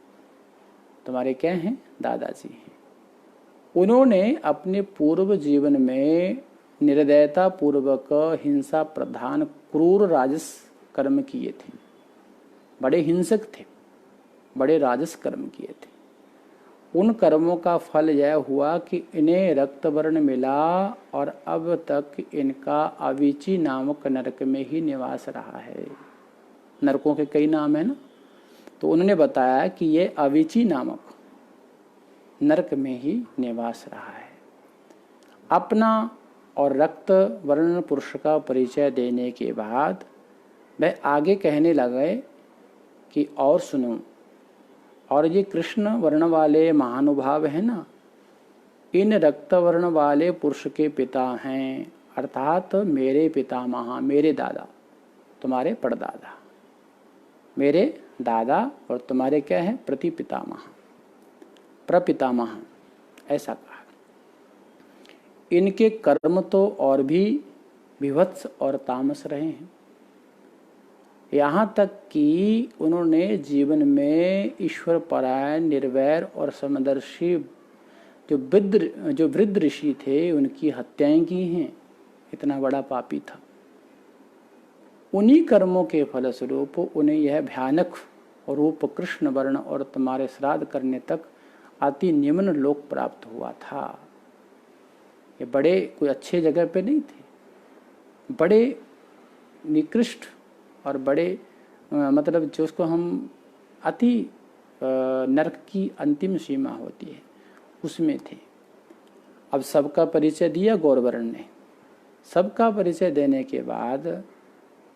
तुम्हारे क्या हैं? दादाजी हैं। उन्होंने अपने पूर्व जीवन में निर्दयता पूर्वक हिंसा प्रधान क्रूर राजस कर्म किए थे, बड़े हिंसक थे, बड़े राजस कर्म किए थे। उन कर्मों का फल यह हुआ कि इन्हें रक्तवर्ण मिला और अब तक इनका अविची नामक नरक में ही निवास रहा है। नरकों के कई नाम है ना, तो उन्होंने बताया कि ये अविची नामक नरक में ही निवास रहा है। अपना और रक्त वर्ण पुरुष का परिचय देने के बाद वह आगे कहने लगे कि और सुनो, और ये कृष्ण वर्ण वाले महानुभाव है ना, इन रक्त वर्ण वाले पुरुष के पिता हैं, अर्थात मेरे पितामह, मेरे दादा, तुम्हारे परदादा, मेरे दादा और तुम्हारे क्या है? प्रतिपितामह, प्रपितामह, ऐसा कहा। इनके कर्म तो और भी विभत्स और तामस रहे हैं, यहाँ तक कि उन्होंने जीवन में ईश्वर परायण, निर्वैर और समदर्शी जो वृद्ध ऋषि थे उनकी हत्याएं की हैं। इतना बड़ा पापी था। उन्हीं कर्मों के फलस्वरूप उन्हें यह भयानक रूप कृष्ण वर्ण और तुम्हारे श्राद्ध करने तक अति निम्न लोक प्राप्त हुआ था। ये बड़े कोई अच्छे जगह पे नहीं थे, बड़े निकृष्ट और बड़े मतलब जो उसको हम अति नरक की अंतिम सीमा होती है उसमें थे। अब सबका परिचय दिया गौरवर्ण ने। सबका परिचय देने के बाद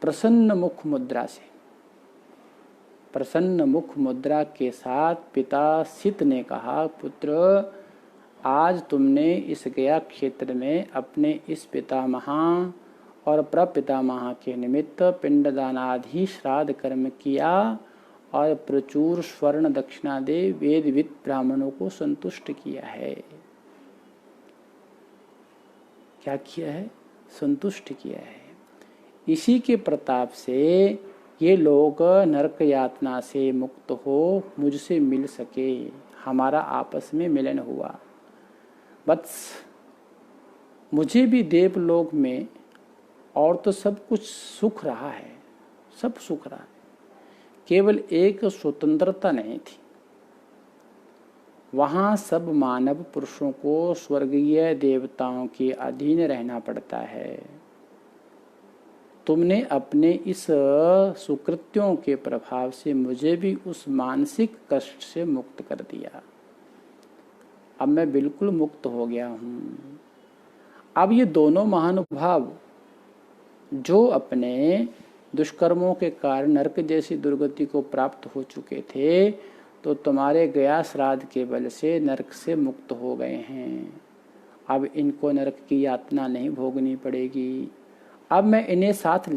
प्रसन्न मुख मुद्रा से, प्रसन्न मुख मुद्रा के साथ पिता सित ने कहा, पुत्र आज तुमने इस गया क्षेत्र में अपने इस पितामहा और प्रपितामह के निमित्त पिंडदान आदि श्राद्ध कर्म किया और प्रचुर स्वर्ण दक्षिणा दे वेदविद ब्राह्मणों को संतुष्ट किया है। क्या किया है? संतुष्ट किया है। इसी के प्रताप से ये लोग नरक यातना से मुक्त हो मुझसे मिल सके, हमारा आपस में मिलन हुआ। बस मुझे भी देवलोक में और तो सब कुछ सुख रहा है, सब सुख रहा है, केवल एक स्वतंत्रता नहीं थी। वहाँ सब मानव पुरुषों को स्वर्गीय देवताओं के अधीन रहना पड़ता है। तुमने अपने इस सुकृत्यों के प्रभाव से मुझे भी उस मानसिक कष्ट से मुक्त कर दिया। अब मैं बिल्कुल मुक्त हो गया हूँ। अब ये दोनों महानुभाव जो अपने दुष्कर्मों के कारण नरक जैसी दुर्गति को प्राप्त हो चुके थे, तो तुम्हारे गया श्राद्ध के बल से नरक से मुक्त हो गए हैं। अब इनको नरक की यातना नहीं भोगनी पड़ेगी। अब मैं इन्हें साथ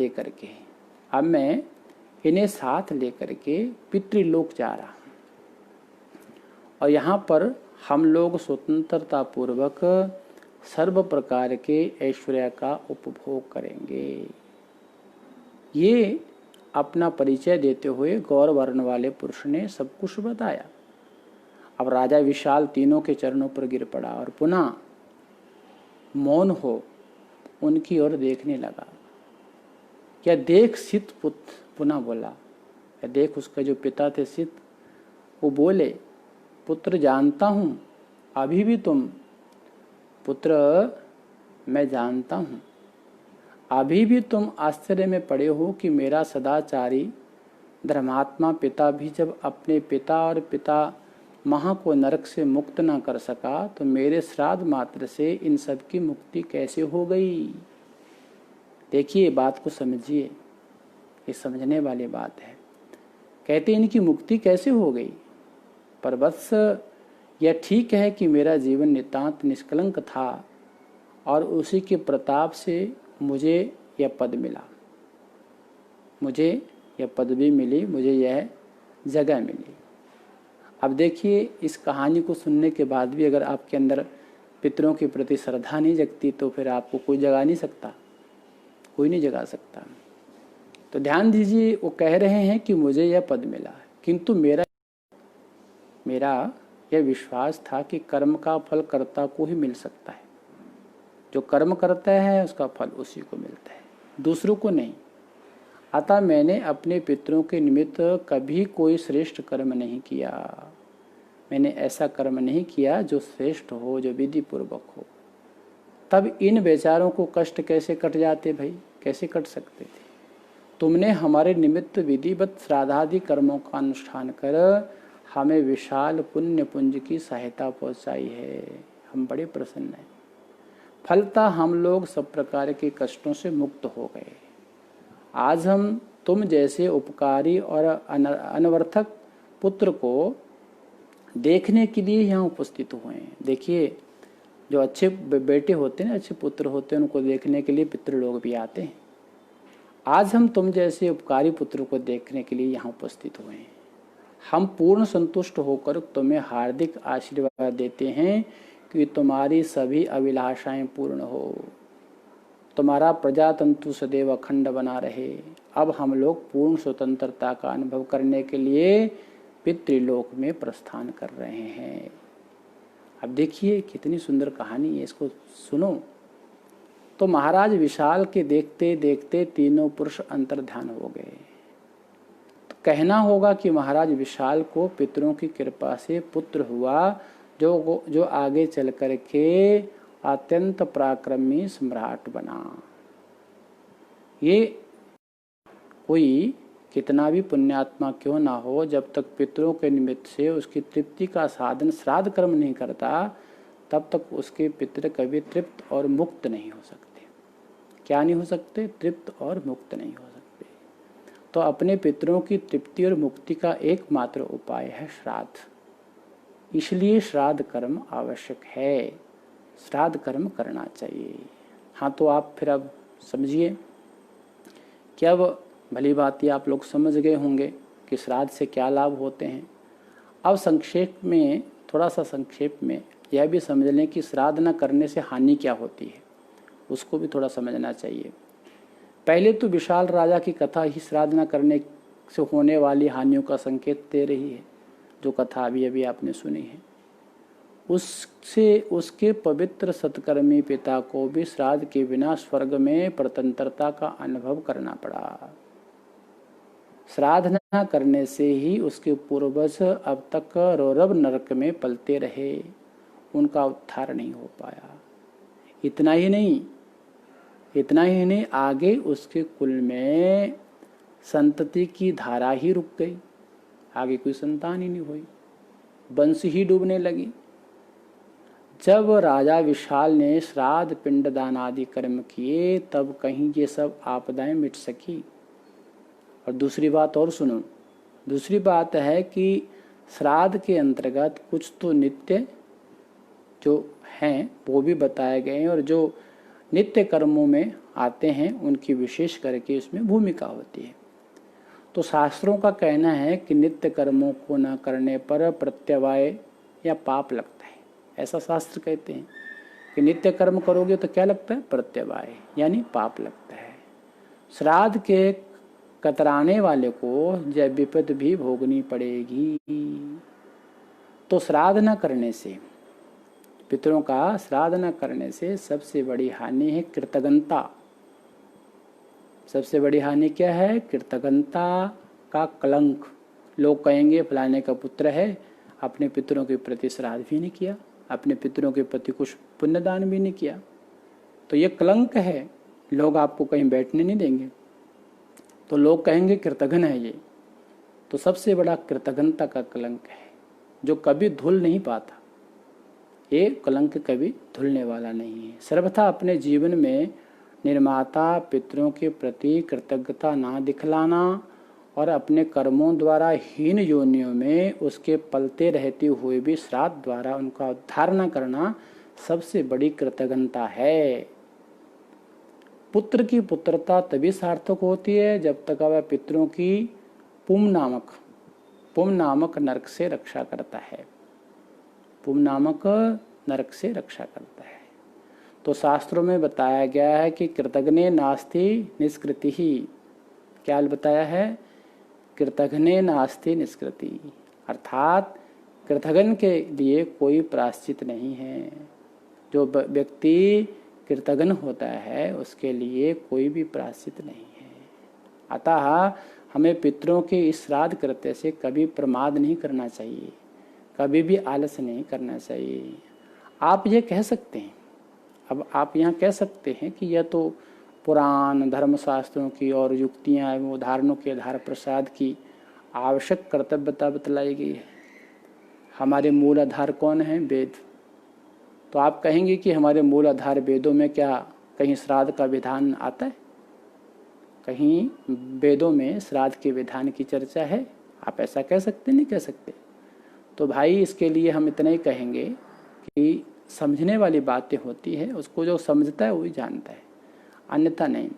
लेकर के पितृलोक जा रहा हूँ और यहाँ पर हम लोग स्वतंत्रता पूर्वक सर्व प्रकार के ऐश्वर्य का उपभोग करेंगे। ये अपना परिचय देते हुए गौर वर्ण वाले पुरुष ने सब कुछ बताया। अब राजा विशाल तीनों के चरणों पर गिर पड़ा और पुनः मौन हो उनकी ओर देखने लगा। क्या देख सित पुत्र, पुनः बोला, क्या देख उसका जो पिता थे सित, वो बोले, पुत्र जानता हूँ अभी भी तुम, पुत्र मैं जानता हूँ अभी भी तुम आश्चर्य में पड़े हो कि मेरा सदाचारी धर्मात्मा पिता भी जब अपने पिता और पिता महा को नरक से मुक्त न कर सका, तो मेरे श्राद्ध मात्र से इन सब की मुक्ति कैसे हो गई। देखिए बात को समझिए, ये समझने वाली बात है। कहते इनकी मुक्ति कैसे हो गई। पर बस यह ठीक है कि मेरा जीवन नितांत निष्कलंक था और उसी के प्रताप से मुझे यह पद मिला, मुझे यह पदवी मिली, मुझे यह जगह मिली। अब देखिए इस कहानी को सुनने के बाद भी अगर आपके अंदर पितरों के प्रति श्रद्धा नहीं जगती, तो फिर आपको कोई जगा नहीं सकता, कोई नहीं जगा सकता। तो ध्यान दीजिए, वो कह रहे हैं कि मुझे यह पद मिला, किंतु मेरा यह विश्वास था कि कर्म का फल कर्ता को ही मिल सकता है। जो कर्म करता है उसका फल उसी को मिलता है, दूसरों को नहीं। अतः मैंने अपने पितरों के निमित्त कभी कोई श्रेष्ठ कर्म नहीं किया। मैंने ऐसा कर्म नहीं किया जो श्रेष्ठ हो, जो विधि पूर्वक हो। तब इन बेचारों को कष्ट कैसे कट जाते भाई, कैसे कट सकते थे। तुमने हमारे निमित्त विधिवत श्राद्धादि कर्मों का अनुष्ठान कर हमें विशाल पुण्य पुंज की सहायता पहुंचाई है। हम बड़े प्रसन्न हैं। फलतः हम लोग सब प्रकार के कष्टों से मुक्त हो गए। आज हम तुम जैसे उपकारी और अनवर्थक पुत्र को देखने के लिए यहाँ उपस्थित हुए हैं। देखिए जो अच्छे बेटे होते हैं, अच्छे पुत्र होते हैं, उनको देखने के लिए पितृ लोग भी आते हैं। आज हम तुम जैसे उपकारी पुत्र को देखने के लिए यहाँ उपस्थित हुए हैं। हम पूर्ण संतुष्ट होकर तुम्हें हार्दिक आशीर्वाद देते हैं कि तुम्हारी सभी अभिलाषाएं पूर्ण हो, तुम्हारा प्रजातंतु सदैव अखंड बना रहे। अब हम लोग पूर्ण स्वतंत्रता का अनुभव करने के लिए पितृलोक में प्रस्थान कर रहे हैं। अब देखिए कितनी सुंदर कहानी है, इसको सुनो। तो महाराज विशाल के देखते देखते तीनों पुरुष अंतर्ध्यान हो गए। तो कहना होगा कि महाराज विशाल को पितरों की कृपा से पुत्र हुआ, जो आगे चल कर के अत्यंत पराक्रमी सम्राट बना। ये कोई कितना भी पुण्यात्मा क्यों ना हो, जब तक पितरों के निमित्त से उसकी तृप्ति का साधन श्राद्ध कर्म नहीं करता, तब तक उसके पितर कभी तृप्त और मुक्त नहीं हो सकते। क्या नहीं हो सकते? तृप्त और मुक्त नहीं हो सकते। तो अपने पितरों की तृप्ति और मुक्ति का एकमात्र उपाय है श्राद्ध। इसलिए श्राद्ध कर्म आवश्यक है, श्राद्ध कर्म करना चाहिए। हाँ, तो आप फिर अब समझिए कि अब भली बात ये आप लोग समझ गए होंगे कि श्राद्ध से क्या लाभ होते हैं। अब संक्षेप में, थोड़ा सा संक्षेप में यह भी समझ लें कि श्राद्ध न करने से हानि क्या होती है, उसको भी थोड़ा समझना चाहिए। पहले तो विशाल राजा की कथा ही श्राद्ध न करने से होने वाली हानियों का संकेत दे रही है, जो कथा अभी अभी आपने सुनी है। उससे उसके पवित्र सत्कर्मी पिता को भी श्राद्ध के बिना स्वर्ग में स्वतंत्रता का अनुभव करना पड़ा। श्राद्ध न करने से ही उसके पूर्वज अब तक रौरव नरक में पलते रहे, उनका उद्धार नहीं हो पाया। इतना ही नहीं, आगे उसके कुल में संतति की धारा ही रुक गई, आगे कोई संतान ही नहीं हुई, वंश ही डूबने लगी। जब राजा विशाल ने श्राद्ध पिंडदान आदि कर्म किए तब कहीं ये सब आपदाएं मिट सकी। और दूसरी बात और सुनो, दूसरी बात है कि श्राद्ध के अंतर्गत कुछ तो नित्य जो हैं वो भी बताए गए हैं, और जो नित्य कर्मों में आते हैं उनकी विशेष करके इसमें भूमिका होती है। तो शास्त्रों का कहना है कि नित्य कर्मों को न करने पर प्रत्यवाय या पाप लगता है। ऐसा शास्त्र कहते हैं कि नित्य कर्म करोगे तो क्या लगता है, प्रत्यवाय यानी पाप लगता है। श्राद्ध के कतराने वाले को जय विपद भी भोगनी पड़ेगी। तो श्राद्ध न करने से, पितरों का श्राद्ध न करने से सबसे बड़ी हानि है कृतज्ञता। सबसे बड़ी हानि क्या है, कृतज्ञता का कलंक। लोग कहेंगे फलाने का पुत्र है, अपने पितरों के प्रति श्राद्ध भी नहीं किया, अपने पितरों के प्रति कुछ पुण्यदान भी नहीं किया, तो ये कलंक है, लोग आपको कहीं बैठने नहीं देंगे, तो लोग कहेंगे कृतघ्न है ये। तो सबसे बड़ा कृतज्ञता का कलंक है जो कभी धुल नहीं पाता। ये कलंक कभी धुलने वाला नहीं है। सर्वथा अपने जीवन में निर्माता पितरों के प्रति कृतज्ञता ना दिखलाना और अपने कर्मों द्वारा हीन योनियों में उसके पलते रहते हुए भी श्राद्ध द्वारा उनका उद्धार न करना सबसे बड़ी कृतज्ञता है। पुत्र की पुत्रता तभी सार्थक होती है जब तक वह पितरों की पुम नामक नरक से रक्षा करता है। पुम नामक नरक से रक्षा करता है। तो शास्त्रों में बताया गया है कि कृतघ्ने नास्ति निष्कृति ही। क्या बताया है, कृतघ्ने नास्ति निष्कृति, अर्थात कृतघ्न के लिए कोई प्रायश्चित नहीं है। जो व्यक्ति कृतघ्न होता है उसके लिए कोई भी प्रायश्चित नहीं है। अतः हमें पितरों के इस श्राद्ध कृत्य से कभी प्रमाद नहीं करना चाहिए, कभी भी आलस नहीं करना चाहिए। आप ये कह सकते हैं, अब आप यहाँ कह सकते हैं कि यह तो पुराण धर्मशास्त्रों की और युक्तियाँ एवं उदाहरणों के आधार पर श्राद्ध की आवश्यक कर्तव्यता बतलाई गई है। हमारे मूल आधार कौन है, वेद। तो आप कहेंगे कि हमारे मूल आधार वेदों में क्या कहीं श्राद्ध का विधान आता है, कहीं वेदों में श्राद्ध के विधान की चर्चा है? आप ऐसा कह सकते नहीं कह सकते। तो भाई इसके लिए हम इतना ही कहेंगे कि समझने वाली बातें होती है, उसको जो समझता है वही जानता है, अन्यथा नहीं।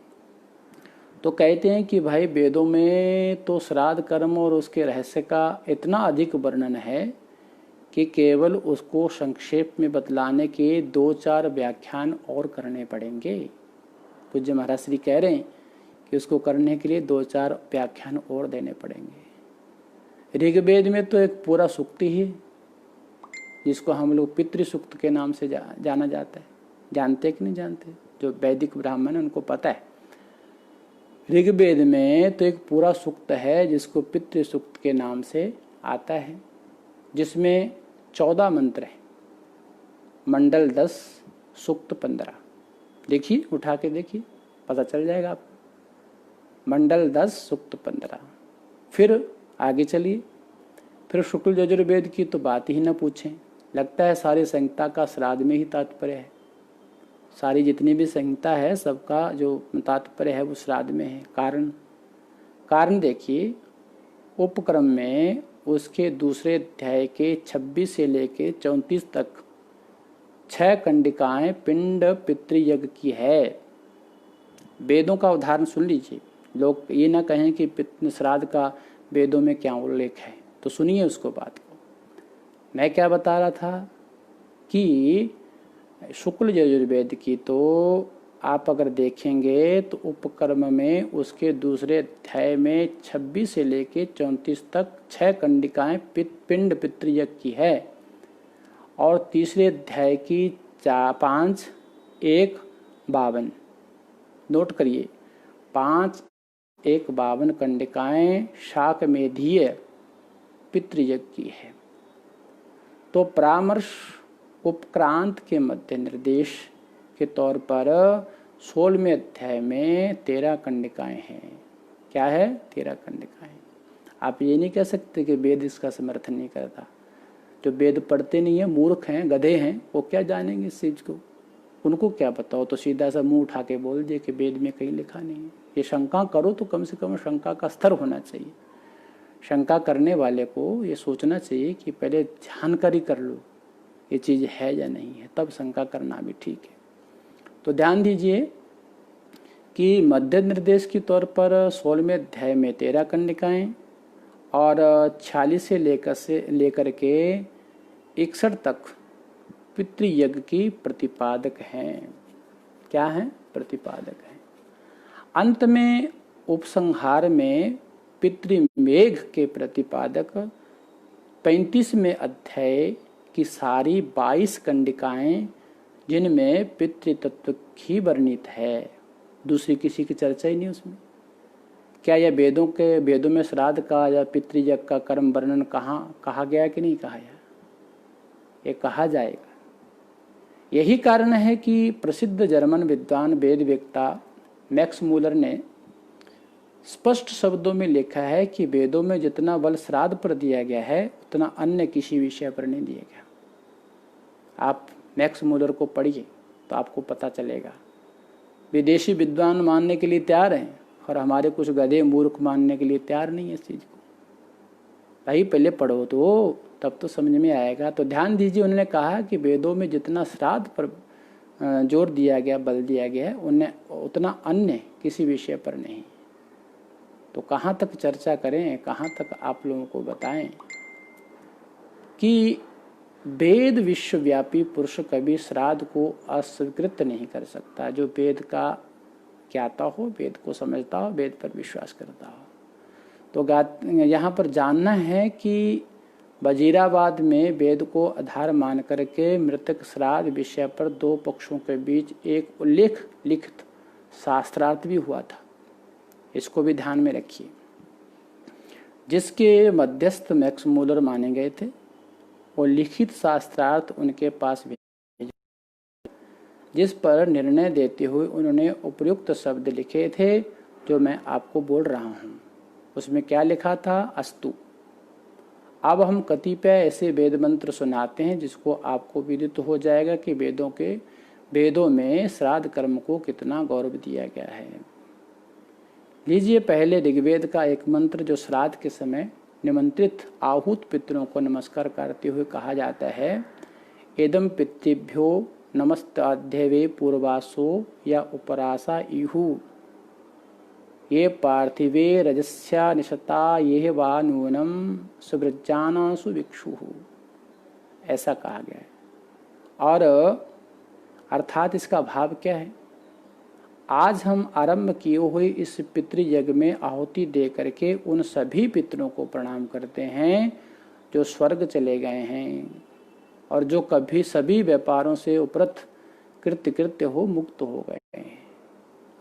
तो कहते हैं कि भाई वेदों में तो श्राद्ध कर्म और उसके रहस्य का इतना अधिक वर्णन है कि केवल उसको संक्षेप में बतलाने के 2-4 व्याख्यान और करने पड़ेंगे। पूज्य महाराज श्री कह रहे हैं कि उसको करने के लिए 2-4 व्याख्यान और देने पड़ेंगे। ऋग्वेद में तो एक पूरा सूक्ति ही, जिसको हम लोग पितृसूक्त के नाम से जाना जाता है। जानते कि नहीं जानते? जो वैदिक ब्राह्मण है उनको पता है। ऋग्वेद में तो एक पूरा सूक्त है जिसको पितृसूक्त के नाम से आता है, जिसमें 14 मंत्र हैं। मंडल 10 सूक्त 15। देखिए, उठा के देखिए, पता चल जाएगा आपको। मंडल 10 सूक्त 15। फिर आगे चलिए, फिर शुक्ल यजुर्वेद की तो बात ही न पूछें। लगता है सारी संहिता का श्राद्ध में ही तात्पर्य है। सारी जितनी भी संहिता है सबका जो तात्पर्य है वो श्राद्ध में है। कारण देखिए, उपक्रम में उसके दूसरे अध्याय के 26 से लेके 34 तक 6 कंडिकाएं पिंड पितृयज्ञ की है। वेदों का उदाहरण सुन लीजिए, लोग ये ना कहें कि पितृ श्राद्ध का वेदों में क्या उल्लेख है, तो सुनिए उसको बात को। मैं क्या बता रहा था कि शुक्ल यजुर्वेद की तो आप अगर देखेंगे तो उपकर्म में उसके दूसरे अध्याय में 26 से लेके 34 तक 6 कंडिकाएं पिंड पितृयज्ञ की है, और तीसरे अध्याय की 5 1 52, नोट करिए, 5 1 52 कंडिकाएं शाकमेधीय पितृयज्ञ की है। तो परामर्श उपक्रांत के मध्य निर्देश के तौर पर 16वें अध्याय में 13 कंडिकाएं हैं। क्या है? 13 कंडिकाएं। आप ये नहीं कह सकते कि वेद इसका समर्थन नहीं करता। जो वेद पढ़ते नहीं है, मूर्ख हैं, गधे हैं, वो क्या जानेंगे इस चीज़ को? उनको क्या पता हो तो सीधा सा मुंह उठा के बोल दे कि वेद में कहीं लिखा नहीं है। ये शंका करो तो कम से कम शंका का स्तर होना चाहिए। शंका करने वाले को ये सोचना चाहिए कि पहले जानकारी कर लो ये चीज़ है या नहीं है, तब शंका करना भी ठीक है। तो ध्यान दीजिए कि मध्य निर्देश के तौर पर 16वें अध्याय में 13 कंडिकाएं और 46 से लेकर के 61 तक पितृयज्ञ की प्रतिपादक हैं। क्या हैं? प्रतिपादक हैं। अंत में उपसंहार में पितृमेघ के प्रतिपादक 35वें अध्याय की सारी 22 कंडिकाएं, जिनमें पितृतत्व ही वर्णित है, दूसरी किसी की चर्चा ही नहीं उसमें। क्या यह वेदों में श्राद्ध का या पितृयज्ञ का कर्म वर्णन कहा गया कि नहीं कहा गया? ये कहा जाएगा। यही कारण है कि प्रसिद्ध जर्मन विद्वान वेद वेत्ता मैक्स मूलर ने स्पष्ट शब्दों में लिखा है कि वेदों में जितना बल श्राद्ध पर दिया गया है उतना अन्य किसी विषय पर नहीं दिया गया। आप मैक्स मूलर को पढ़िए तो आपको पता चलेगा। विदेशी विद्वान मानने के लिए तैयार हैं और हमारे कुछ गधे मूर्ख मानने के लिए तैयार नहीं है इस चीज़ को। भाई पहले पढ़ो तो तब तो समझ में आएगा। तो ध्यान दीजिए, उन्होंने कहा कि वेदों में जितना श्राद्ध पर जोर दिया गया, बल दिया गया है, उन्हें उतना अन्य किसी विषय पर नहीं। तो कहाँ तक चर्चा करें, कहाँ तक आप लोगों को बताएं कि वेद विश्वव्यापी पुरुष कभी श्राद्ध को अस्वीकृत नहीं कर सकता। जो वेद का ज्ञाता हो, वेद को समझता हो, वेद पर विश्वास करता हो। तो यहाँ पर जानना है कि वजीराबाद में वेद को आधार मान करके मृतक श्राद्ध विषय पर 2 पक्षों के बीच एक उल्लेख लिखित शास्त्रार्थ भी हुआ था। इसको भी ध्यान में रखिए। जिसके मध्यस्थ मैक्स मूलर माने गए थे, वो लिखित शास्त्रार्थ उनके पास भेजा, जिस पर निर्णय देते हुए उन्होंने उपयुक्त शब्द लिखे थे जो मैं आपको बोल रहा हूँ। उसमें क्या लिखा था? अस्तु। अब हम कतिपय ऐसे वेद मंत्र सुनाते हैं जिसको आपको विदित हो जाएगा कि वेदों में श्राद्ध कर्म को कितना गौरव दिया गया है। लीजिए पहले ऋग्वेद का एक मंत्र जो श्राद्ध के समय निमंत्रित आहूत पितरों को नमस्कार करते हुए कहा जाता है। एदम पितृभ्यो नमस्ताध्यवे पूर्वासो या उपरासा इहु ये पार्थिवे रजस्या निशता ये वा नूनम सुवृज्जाना सुविक्षु। ऐसा कहा गया है। और अर्थात इसका भाव क्या है? आज हम आरंभ किए हुए इस पितृयज्ञ में आहुति दे करके उन सभी पितरों को प्रणाम करते हैं जो स्वर्ग चले गए हैं और जो कभी सभी व्यापारों से उपरत कृत्य हो मुक्त हो गए हैं,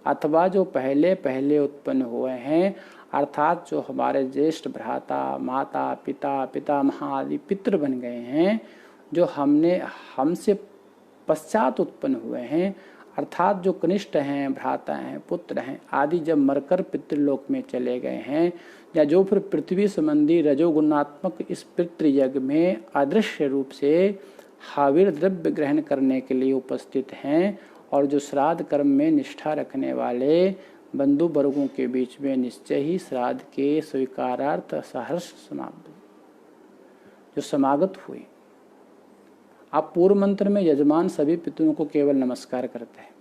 अथवा जो पहले उत्पन्न हुए हैं, अर्थात जो हमारे ज्येष्ठ भ्राता, माता, पिता, पितामह आदि पितृ बन गए हैं, जो हमसे पश्चात उत्पन्न हुए हैं, अर्थात जो कनिष्ठ हैं, भ्राता हैं, पुत्र हैं आदि जब मरकर पितृलोक में चले गए हैं, या जो फिर पृथ्वी संबंधी रजोगुणात्मक इस पितृयज्ञ में अदृश्य रूप से हाविर द्रव्य ग्रहण करने के लिए उपस्थित हैं, और जो श्राद्ध कर्म में निष्ठा रखने वाले बंधु वर्गों के बीच में निश्चय ही श्राद्ध के स्वीकारार्थ सहर्ष समाप्त। जो समागत हुए। आप पूर्व मंत्र में यजमान सभी पितरों को केवल नमस्कार करते हैं।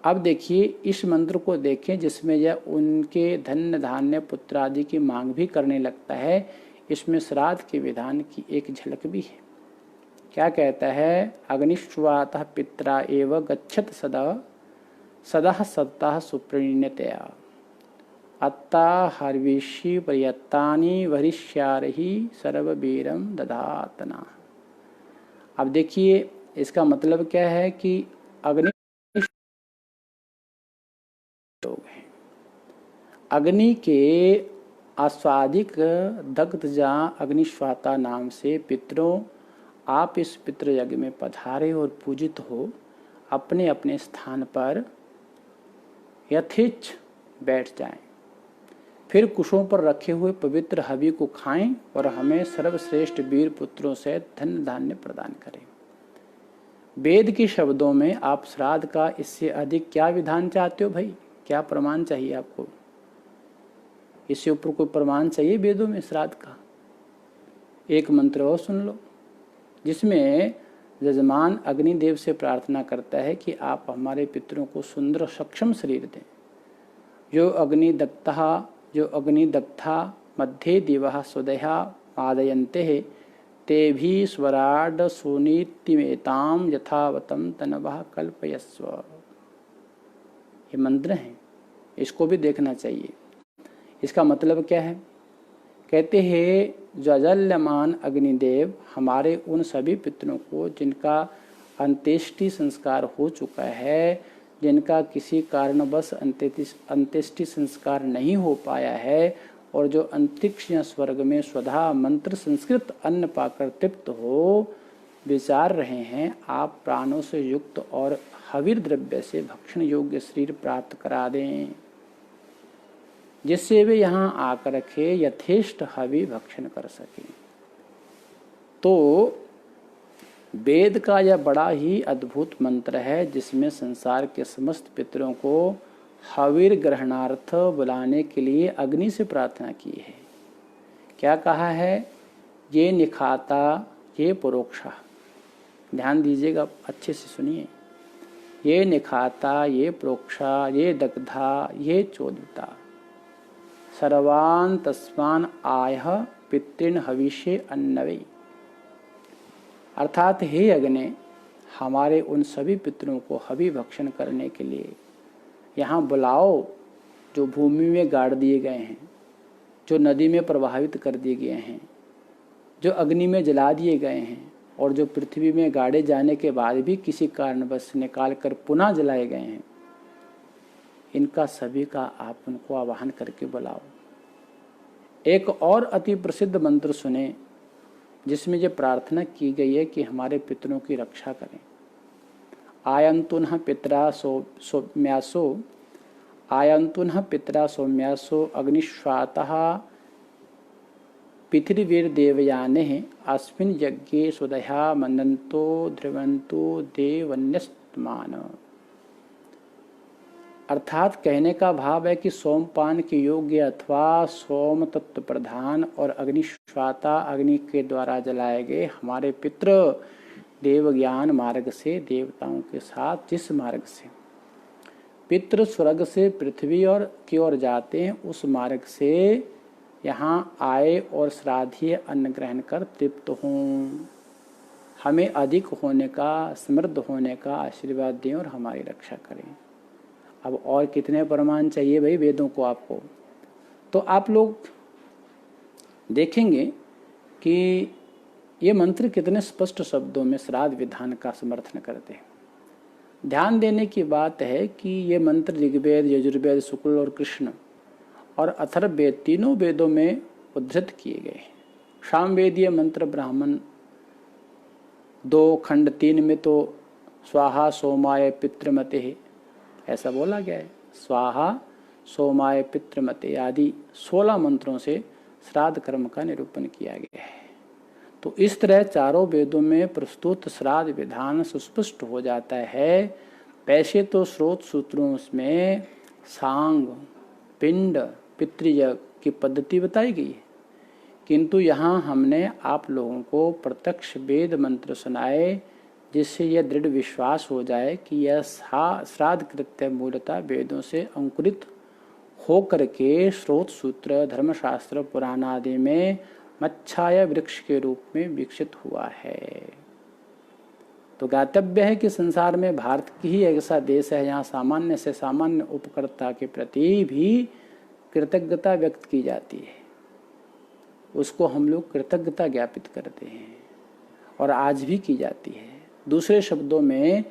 अब देखिए इस मंत्र को देखें जिसमें यह उनके धन्य धान्य पुत्र आदि की मांग भी करने लगता है। इसमें श्राद्ध के विधान की एक झलक भी है। क्या कहता है? अग्निश्वातः पित्रा एव गच्छत सदा सदा सत्ता सुप्रीण्यतया अत्ता हर्विषि प्रयत्तानि वरिष्यारहि सर्ववीरम दधातना। अब देखिए इसका मतलब क्या है कि अग्नि के आस्वादिक दग्धजा अग्निश्वाता नाम से पितरों, आप इस पितृ यज्ञ में पधारे और पूजित हो अपने अपने स्थान पर यथेच्छ बैठ जाएं। फिर कुशों पर रखे हुए पवित्र हवि को खाएं और हमें सर्वश्रेष्ठ वीर पुत्रों से धन धान्य प्रदान करें। वेद के शब्दों में आप श्राद्ध का इससे अधिक क्या विधान चाहते हो भाई? क्या प्रमाण चाहिए आपको? इससे ऊपर कोई प्रमाण चाहिए वेदों में श्राद्ध का? एक मंत्र और सुन लो जिसमें यजमान अग्निदेव से प्रार्थना करता है कि आप हमारे पितरों को सुंदर सक्षम शरीर दें। जो अग्निदग्धा मध्ये दिवः स्वदया आदयन्ते ते भी स्वराड सुनीतिमेताम यथावतम तनवः कल्पयस्व। ये मंत्र हैं, इसको भी देखना चाहिए। इसका मतलब क्या है? कहते हैं जजल्यमान अग्निदेव हमारे उन सभी पितरों को जिनका अंत्येष्टि संस्कार हो चुका है, जिनका किसी कारणवश अंत्येष्टि संस्कार नहीं हो पाया है और जो अंतरिक्ष या स्वर्ग में स्वधा मंत्र संस्कृत अन्न पाकर तृप्त हो विचार रहे हैं, आप प्राणों से युक्त और हविर द्रव्य से भक्षण योग्य शरीर प्राप्त करा दें जिससे वे यहाँ आकर के यथेष्ट हवि भक्षण कर सकें। तो वेद का यह बड़ा ही अद्भुत मंत्र है जिसमें संसार के समस्त पितरों को हविर ग्रहणार्थ बुलाने के लिए अग्नि से प्रार्थना की है। क्या कहा है? ये निखाता ये परोक्षा। ध्यान दीजिएगा, अच्छे से सुनिए। ये निखाता ये प्रोक्षा ये दग्धा ये चोदिता सर्वान् तस्मान् आयः पितृन् हविषे अन्नवे। अर्थात हे अग्नि, हमारे उन सभी पितरों को हवि भक्षण करने के लिए यहाँ बुलाओ जो भूमि में गाड़ दिए गए हैं, जो नदी में प्रवाहित कर दिए गए हैं, जो अग्नि में जला दिए गए हैं और जो पृथ्वी में गाड़े जाने के बाद भी किसी कारणवश निकाल कर पुनः जलाए गए हैं। इनका सभी का आप उनको आवाहन करके बुलाओ। एक और अति प्रसिद्ध मंत्र सुने जिसमें ये प्रार्थना की गई है कि हमारे पितरों की रक्षा करें। आयंतुनः पितरा सौम्यासो आयंतुनः पितरा सौम्यासो अग्निश्वातः पृथिवीर्देवयानेः अस्मिन् यज्ञे स्वदया मन्दन्तो ध्रुवन्तो देवन्यस्तमान। अर्थात कहने का भाव है कि सोमपान के योग्य अथवा सोम तत्व प्रधान और अग्निश्वाता अग्नि के द्वारा जलाए गए हमारे पितृ देव ज्ञान मार्ग से देवताओं के साथ जिस मार्ग से पितृ स्वर्ग से पृथ्वी और की ओर जाते हैं उस मार्ग से यहाँ आए और श्राद्धीय अन्न ग्रहण कर तृप्त हों, हमें अधिक होने का समृद्ध होने का आशीर्वाद दें और हमारी रक्षा करें। अब और कितने प्रमाण चाहिए भाई वेदों को आपको? तो आप लोग देखेंगे कि ये मंत्र कितने स्पष्ट शब्दों में श्राद्ध विधान का समर्थन करते हैं। ध्यान देने की बात है कि ये मंत्र ऋग्वेद, यजुर्वेद, शुक्ल और कृष्ण और अथर्ववेद तीनों वेदों में उद्धृत किए गए हैं। सामवेदीय मंत्र ब्राह्मण 2 खंड 3 में तो स्वाहा सोमाय पितृमते ऐसा बोला गया है। स्वाहा सोमाय पितृमते आदि 16 मंत्रों से श्राद्ध कर्म का निरूपण किया गया है। तो इस तरह चारों वेदों में प्रस्तुत श्राद्ध विधान सुस्पष्ट हो जाता है। वैसे तो स्रोत सूत्रों में सांग, पिंड, पितृयज्ञ की पद्धति बताई गई है, किंतु यहाँ हमने आप लोगों को प्रत्यक्ष वेद मंत्र सुनाए, जिससे यह दृढ़ विश्वास हो जाए कि यह श्राद्ध कृत्य मूलतः वेदों से अंकुरित हो करके स्रोत सूत्र धर्मशास्त्र पुराण आदि में मच्छाया वृक्ष के रूप में विकसित हुआ है। तो ज्ञातव्य है कि संसार में भारत की ही ऐसा देश है जहाँ सामान्य से सामान्य उपकर्ता के प्रति भी कृतज्ञता व्यक्त की जाती है, उसको हम लोग कृतज्ञता ज्ञापित करते हैं और आज भी की जाती है। दूसरे शब्दों में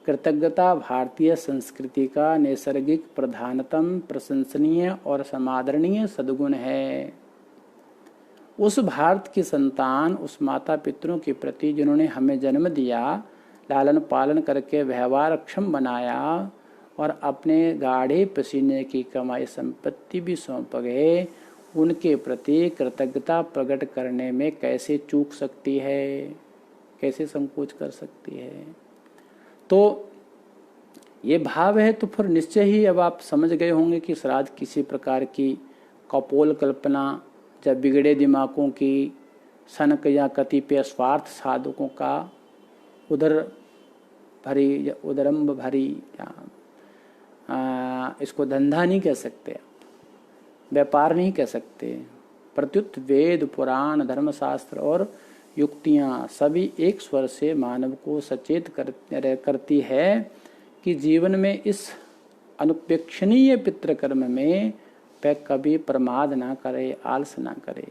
कृतज्ञता भारतीय संस्कृति का नैसर्गिक प्रधानतम प्रशंसनीय और समादरणीय सद्गुण है। उस भारत की संतान उस माता पितरों के प्रति जिन्होंने हमें जन्म दिया, लालन पालन करके व्यवहारक्षम बनाया और अपने गाढ़े पसीने की कमाई संपत्ति भी सौंप गए, उनके प्रति कृतज्ञता प्रकट करने में कैसे चूक सकती है, कैसे संकोच कर सकती है। तो ये भाव है तो फिर निश्चय ही अब आप समझ गए होंगे कि श्राद्ध किसी प्रकार की कपोल कल्पना या बिगड़े दिमागों की सनक या कतिपय स्वार्थ साधकों का उदर भरी या उदरम्भ भरी या इसको धंधा नहीं कह सकते, व्यापार नहीं कह सकते। प्रत्युत वेद पुराण धर्मशास्त्र और युक्तियाँ सभी एक स्वर से मानव को सचेत करती है कि जीवन में इस अनुपेक्षणीय पितृकर्म में वह कभी प्रमाद ना करे, आलस ना करे।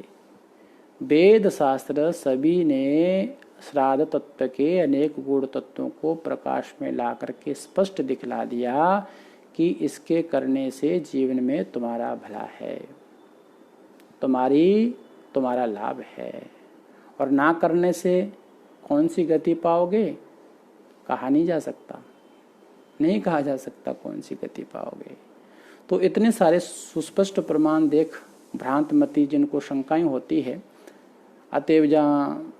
वेद शास्त्र सभी ने श्राद्ध तत्व के अनेक गूढ़ तत्वों को प्रकाश में ला करके स्पष्ट दिखला दिया कि इसके करने से जीवन में तुम्हारा भला है, तुम्हारा लाभ है, और ना करने से कौन सी गति पाओगे कहा नहीं जा सकता, नहीं कहा जा सकता कौन सी गति पाओगे। तो इतने सारे सुस्पष्ट प्रमाण देख भ्रांतमती जिनको शंकाएं होती है, अतएव जहाँ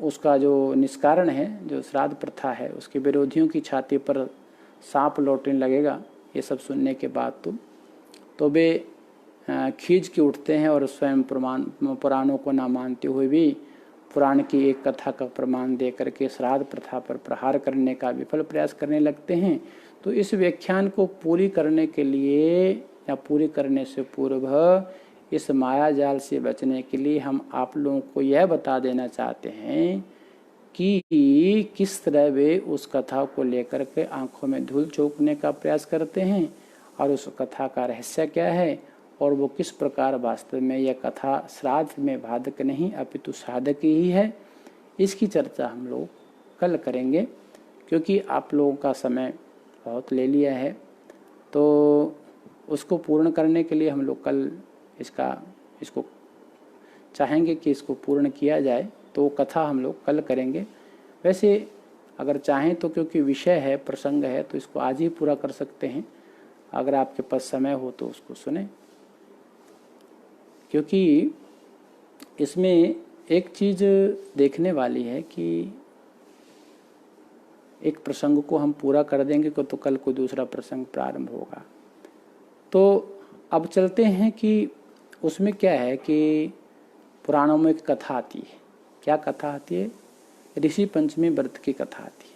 उसका जो निष्कारण है, जो श्राद्ध प्रथा है, उसके विरोधियों की छाती पर सांप लौटने लगेगा ये सब सुनने के बाद तो वे खींच के उठते हैं और स्वयं पुराणों को ना मानते हुए भी पुराण की एक कथा का प्रमाण दे करके श्राद्ध प्रथा पर प्रहार करने का विफल प्रयास करने लगते हैं। तो इस व्याख्यान को पूरी करने के लिए या पूरी करने से पूर्व इस माया जाल से बचने के लिए हम आप लोगों को यह बता देना चाहते हैं कि किस तरह वे उस कथा को लेकर के आंखों में धूल झोंकने का प्रयास करते हैं और उस कथा का रहस्य क्या है और वो किस प्रकार वास्तव में यह कथा श्राद्ध में बाधक नहीं अपितु साधक ही है। इसकी चर्चा हम लोग कल करेंगे, क्योंकि आप लोगों का समय बहुत ले लिया है, तो उसको पूर्ण करने के लिए हम लोग कल इसको चाहेंगे कि इसको पूर्ण किया जाए, तो कथा हम लोग कल करेंगे। वैसे अगर चाहें तो क्योंकि विषय है, प्रसंग है, तो इसको आज ही पूरा कर सकते हैं। अगर आपके पास समय हो तो उसको सुने, क्योंकि इसमें एक चीज़ देखने वाली है कि एक प्रसंग को हम पूरा कर देंगे तो कल को दूसरा प्रसंग प्रारंभ होगा। तो अब चलते हैं कि उसमें क्या है कि पुराणों में एक कथा आती है। क्या कथा आती है? ऋषि पंचमी व्रत की कथा आती है।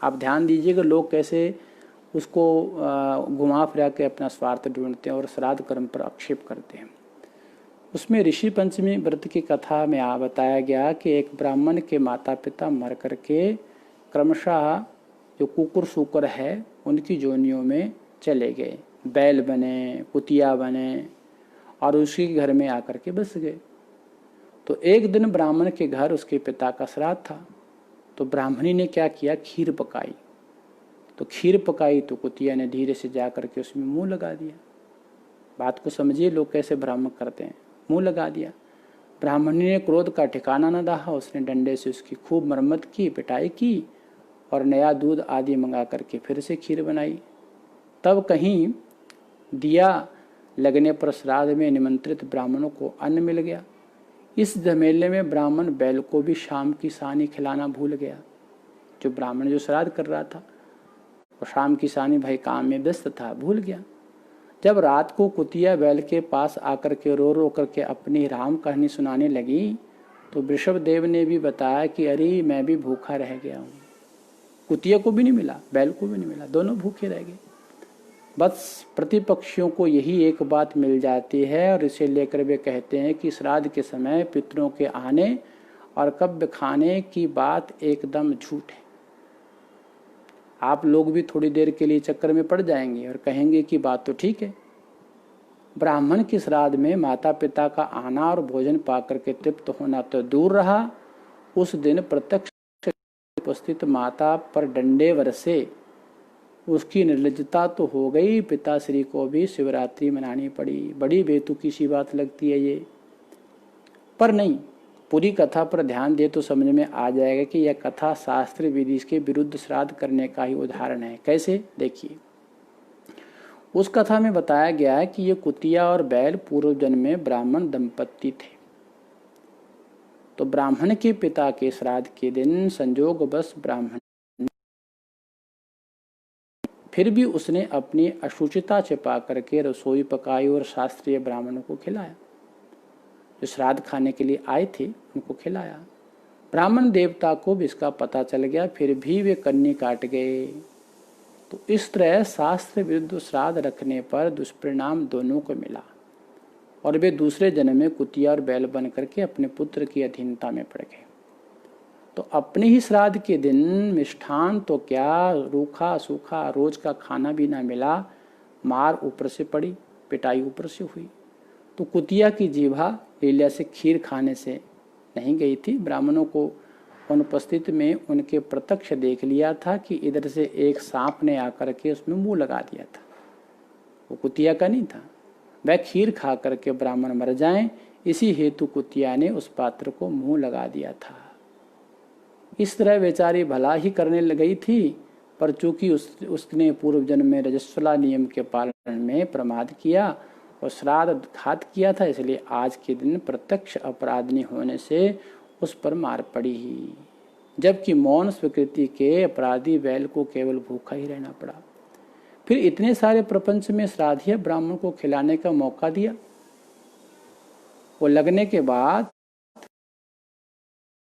आप ध्यान दीजिएगा लोग कैसे उसको घुमा फिरा के अपना स्वार्थ ढूंढते हैं और श्राद्ध कर्म पर आक्षेप करते हैं। उसमें ऋषि पंचमी व्रत की कथा में बताया गया कि एक ब्राह्मण के माता पिता मर करके क्रमशः जो कुकुर सूकर है उनकी जोनियों में चले गए, बैल बने, कुतिया बने और उसी घर में आकर के बस गए। तो एक दिन ब्राह्मण के घर उसके पिता का श्राद्ध था, तो ब्राह्मणी ने क्या किया, खीर पकाई। तो खीर पकाई तो कुतिया ने धीरे से जा करके उसमें मुंह लगा दिया। बात को समझिए लोग कैसे भ्रम करते हैं, मुंह लगा दिया। ब्राह्मणी ने क्रोध का ठिकाना न रहा, उसने डंडे से उसकी खूब मरम्मत की, पिटाई की और नया दूध आदि मंगा करके फिर से खीर बनाई। तब कहीं दिया लगने पर श्राद्ध में निमंत्रित ब्राह्मणों को अन्न मिल गया। इस झमेले में ब्राह्मण बैल को भी शाम की सानी खिलाना भूल गया। जो ब्राह्मण जो श्राद्ध कर रहा था वो शाम की सानी भाई काम में व्यस्त था, भूल गया। जब रात को कुतिया बैल के पास आकर के रो रो करके अपनी राम कहानी सुनाने लगी तो वृषभ देव ने भी बताया कि अरे मैं भी भूखा रह गया हूँ। कुतिया को भी नहीं मिला, बैल को भी नहीं मिला, दोनों भूखे रह गए। बस प्रतिपक्षियों को यही एक बात मिल जाती है और इसे लेकर वे कहते हैं कि श्राद्ध के समय पितरों के आने और कब्य खाने की बात एकदम झूठ है। आप लोग भी थोड़ी देर के लिए चक्कर में पड़ जाएंगे और कहेंगे कि बात तो ठीक है। ब्राह्मण की श्राद्ध में माता पिता का आना और भोजन पाकर के तृप्त होना तो दूर रहा, उस दिन प्रत्यक्ष उपस्थित माता पर डंडे बरसे। उसकी निर्लज्जता तो हो गई, पिताश्री को भी शिवरात्रि मनानी पड़ी। बड़ी बेतुकी सी बात लगती है ये, पर नहीं, पूरी कथा पर ध्यान दे तो समझ में आ जाएगा कि यह कथा शास्त्र विधि के विरुद्ध श्राद्ध करने का ही उदाहरण है। कैसे, देखिए। उस कथा में बताया गया है कि ये कुतिया और बैल पूर्व जन्म में ब्राह्मण दंपत्ति थे। तो ब्राह्मण के पिता के श्राद्ध के दिन संजोग बस ब्राह्मण, फिर भी उसने अपनी अशुचिता छिपा करके रसोई पकाई और शास्त्रीय ब्राह्मणों को खिलाया। जो श्राद्ध खाने के लिए आए थे उनको खिलाया। ब्राह्मण देवता को भी इसका पता चल गया, फिर भी वे कन्नी काट गए। तो इस तरह शास्त्र विरुद्ध श्राद्ध रखने पर दुष्परिणाम दोनों को मिला और वे दूसरे जन्म में कुतिया और बैल बन करके अपने पुत्र की अधीनता में पड़ गए। तो अपने ही श्राद्ध के दिन मिष्ठान तो क्या, रूखा सूखा रोज का खाना भी ना मिला, मार ऊपर से पड़ी, पिटाई ऊपर से हुई। तो कुतिया की जीभा लीला से खीर खाने से नहीं गई थी। ब्राह्मणों को अनुपस्थित में उनके प्रत्यक्ष देख लिया था कि इधर से एक सांप ने आकर के उसमें मुंह लगा दिया था। वो कुतिया का नहीं था, वह खीर खा करके ब्राह्मण मर जाएं, इसी हेतु कुतिया ने उस पात्र को मुंह लगा दिया था। इस तरह बेचारी भला ही करने लग गई थी, पर चूंकि उसने पूर्व जन्म में रजस्वला नियम के पालन में प्रमाद किया और श्राद्ध घात किया था, इसलिए आज के दिन प्रत्यक्ष अपराधनी होने से उस पर मार पड़ी ही। जबकि मौन स्वीकृति के अपराधी बैल को केवल भूखा ही रहना पड़ा। फिर इतने सारे प्रपंच में श्राद्धीय ब्राह्मण को खिलाने का मौका दिया। वो लगने के बाद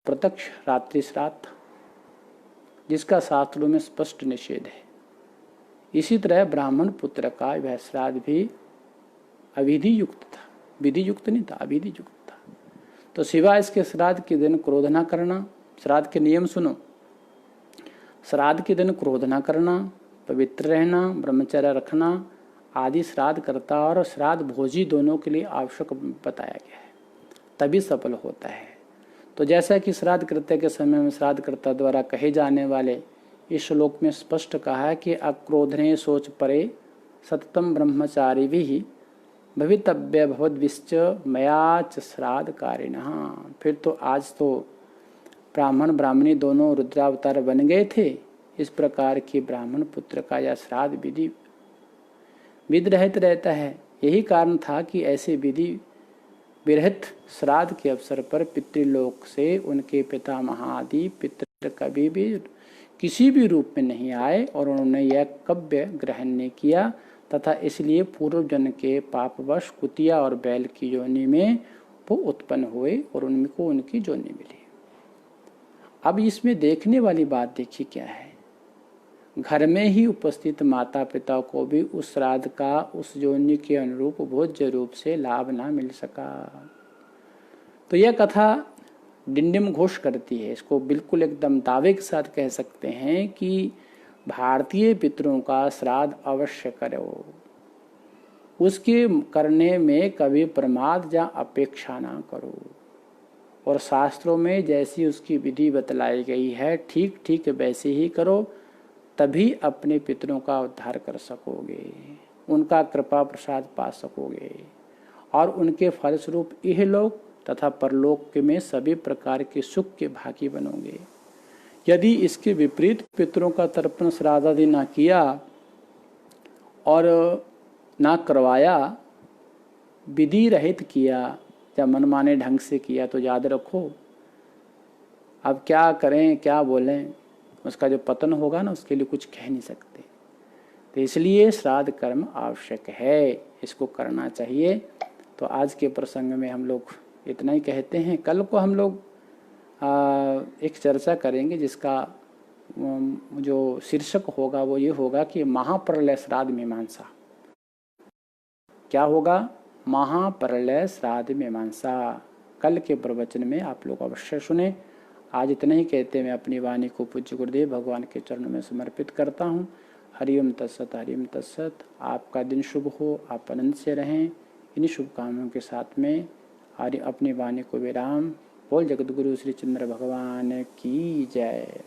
प्रत्यक्ष रात्रि श्राद्ध था, जिसका शास्त्रों में स्पष्ट निषेध है। इसी तरह ब्राह्मण पुत्र का वह श्राद्ध भी अविधि युक्त था, विधि युक्त नहीं था, अविधि युक्त था। तो सिवाय इसके श्राद्ध के दिन क्रोध न करना। श्राद्ध के नियम सुनो। श्राद्ध के दिन क्रोध न करना, पवित्र रहना, ब्रह्मचर्य रखना आदि श्राद्ध कर्ता और श्राद्ध भोजी दोनों के लिए आवश्यक बताया गया है, तभी सफल होता है। तो जैसा कि श्राद्ध कृत्य के समय में श्राद्ध कर्ता द्वारा कहे जाने वाले इस श्लोक में स्पष्ट कहा है कि अक्रोधने सोच परे सततम ब्रह्मचारी भी भवितव्य भवद्विश्च मयाच श्राद्ध कारिणः। फिर तो आज तो ब्राह्मण ब्राह्मणी दोनों रुद्रावतार बन गए थे। इस प्रकार की ब्राह्मण पुत्र का यह श्राद्ध विधि विध रहित रहता है। यही कारण था कि ऐसे विधि विरहित श्राद्ध के अवसर पर पितृलोक से उनके पितामह आदि पितृ कभी भी किसी भी रूप में नहीं आए और उन्होंने यह कव्य ग्रहण नहीं किया, तथा इसलिए पूर्व जन्म के पापवश कुतिया और बैल की योनि में वो उत्पन्न हुए और उनको उनकी योनि मिली। अब इसमें देखने वाली बात देखिए क्या है। घर में ही उपस्थित माता पिता को भी उस श्राद्ध का उस योनि के अनुरूप भोज्य रूप से लाभ ना मिल सका। तो यह कथा डिंडिम घोष करती है, इसको बिल्कुल एकदम दावे के साथ कह सकते हैं कि भारतीय पितरों का श्राद्ध अवश्य करो। उसके करने में कभी प्रमाद या अपेक्षा ना करो और शास्त्रों में जैसी उसकी विधि बतलाई गई है ठीक ठीक वैसे ही करो, तभी अपने पितरों का उद्धार कर सकोगे, उनका कृपा प्रसाद पा सकोगे और उनके फलस्वरूप इहलोक तथा परलोक में सभी प्रकार के सुख के भागी बनोगे। यदि इसके विपरीत पितरों का तर्पण श्राद्ध आदि ना किया और ना करवाया, विधि रहित किया या मनमाने ढंग से किया, तो याद रखो अब क्या करें क्या बोलें, उसका जो पतन होगा ना उसके लिए कुछ कह नहीं सकते। तो इसलिए श्राद्ध कर्म आवश्यक है, इसको करना चाहिए। तो आज के प्रसंग में हम लोग इतना ही कहते हैं। कल को हम लोग एक चर्चा करेंगे जिसका जो शीर्षक होगा वो ये होगा कि महाप्रलय श्राद्ध मीमांसा। क्या होगा? महाप्रलय श्राद्ध मीमांसा। कल के प्रवचन में आप लोग अवश्य सुने। आज इतना ही कहते मैं अपनी वाणी को पूज्य गुरुदेव भगवान के चरणों में समर्पित करता हूँ। हरिओम तत्सत, हरिओम तत्सत। आपका दिन शुभ हो, आप आनंद से रहें। इन्हीं शुभकामनाओं के साथ में अपनी वाणी को विराम। बोल जगतगुरु श्री चंद्र भगवान की जय।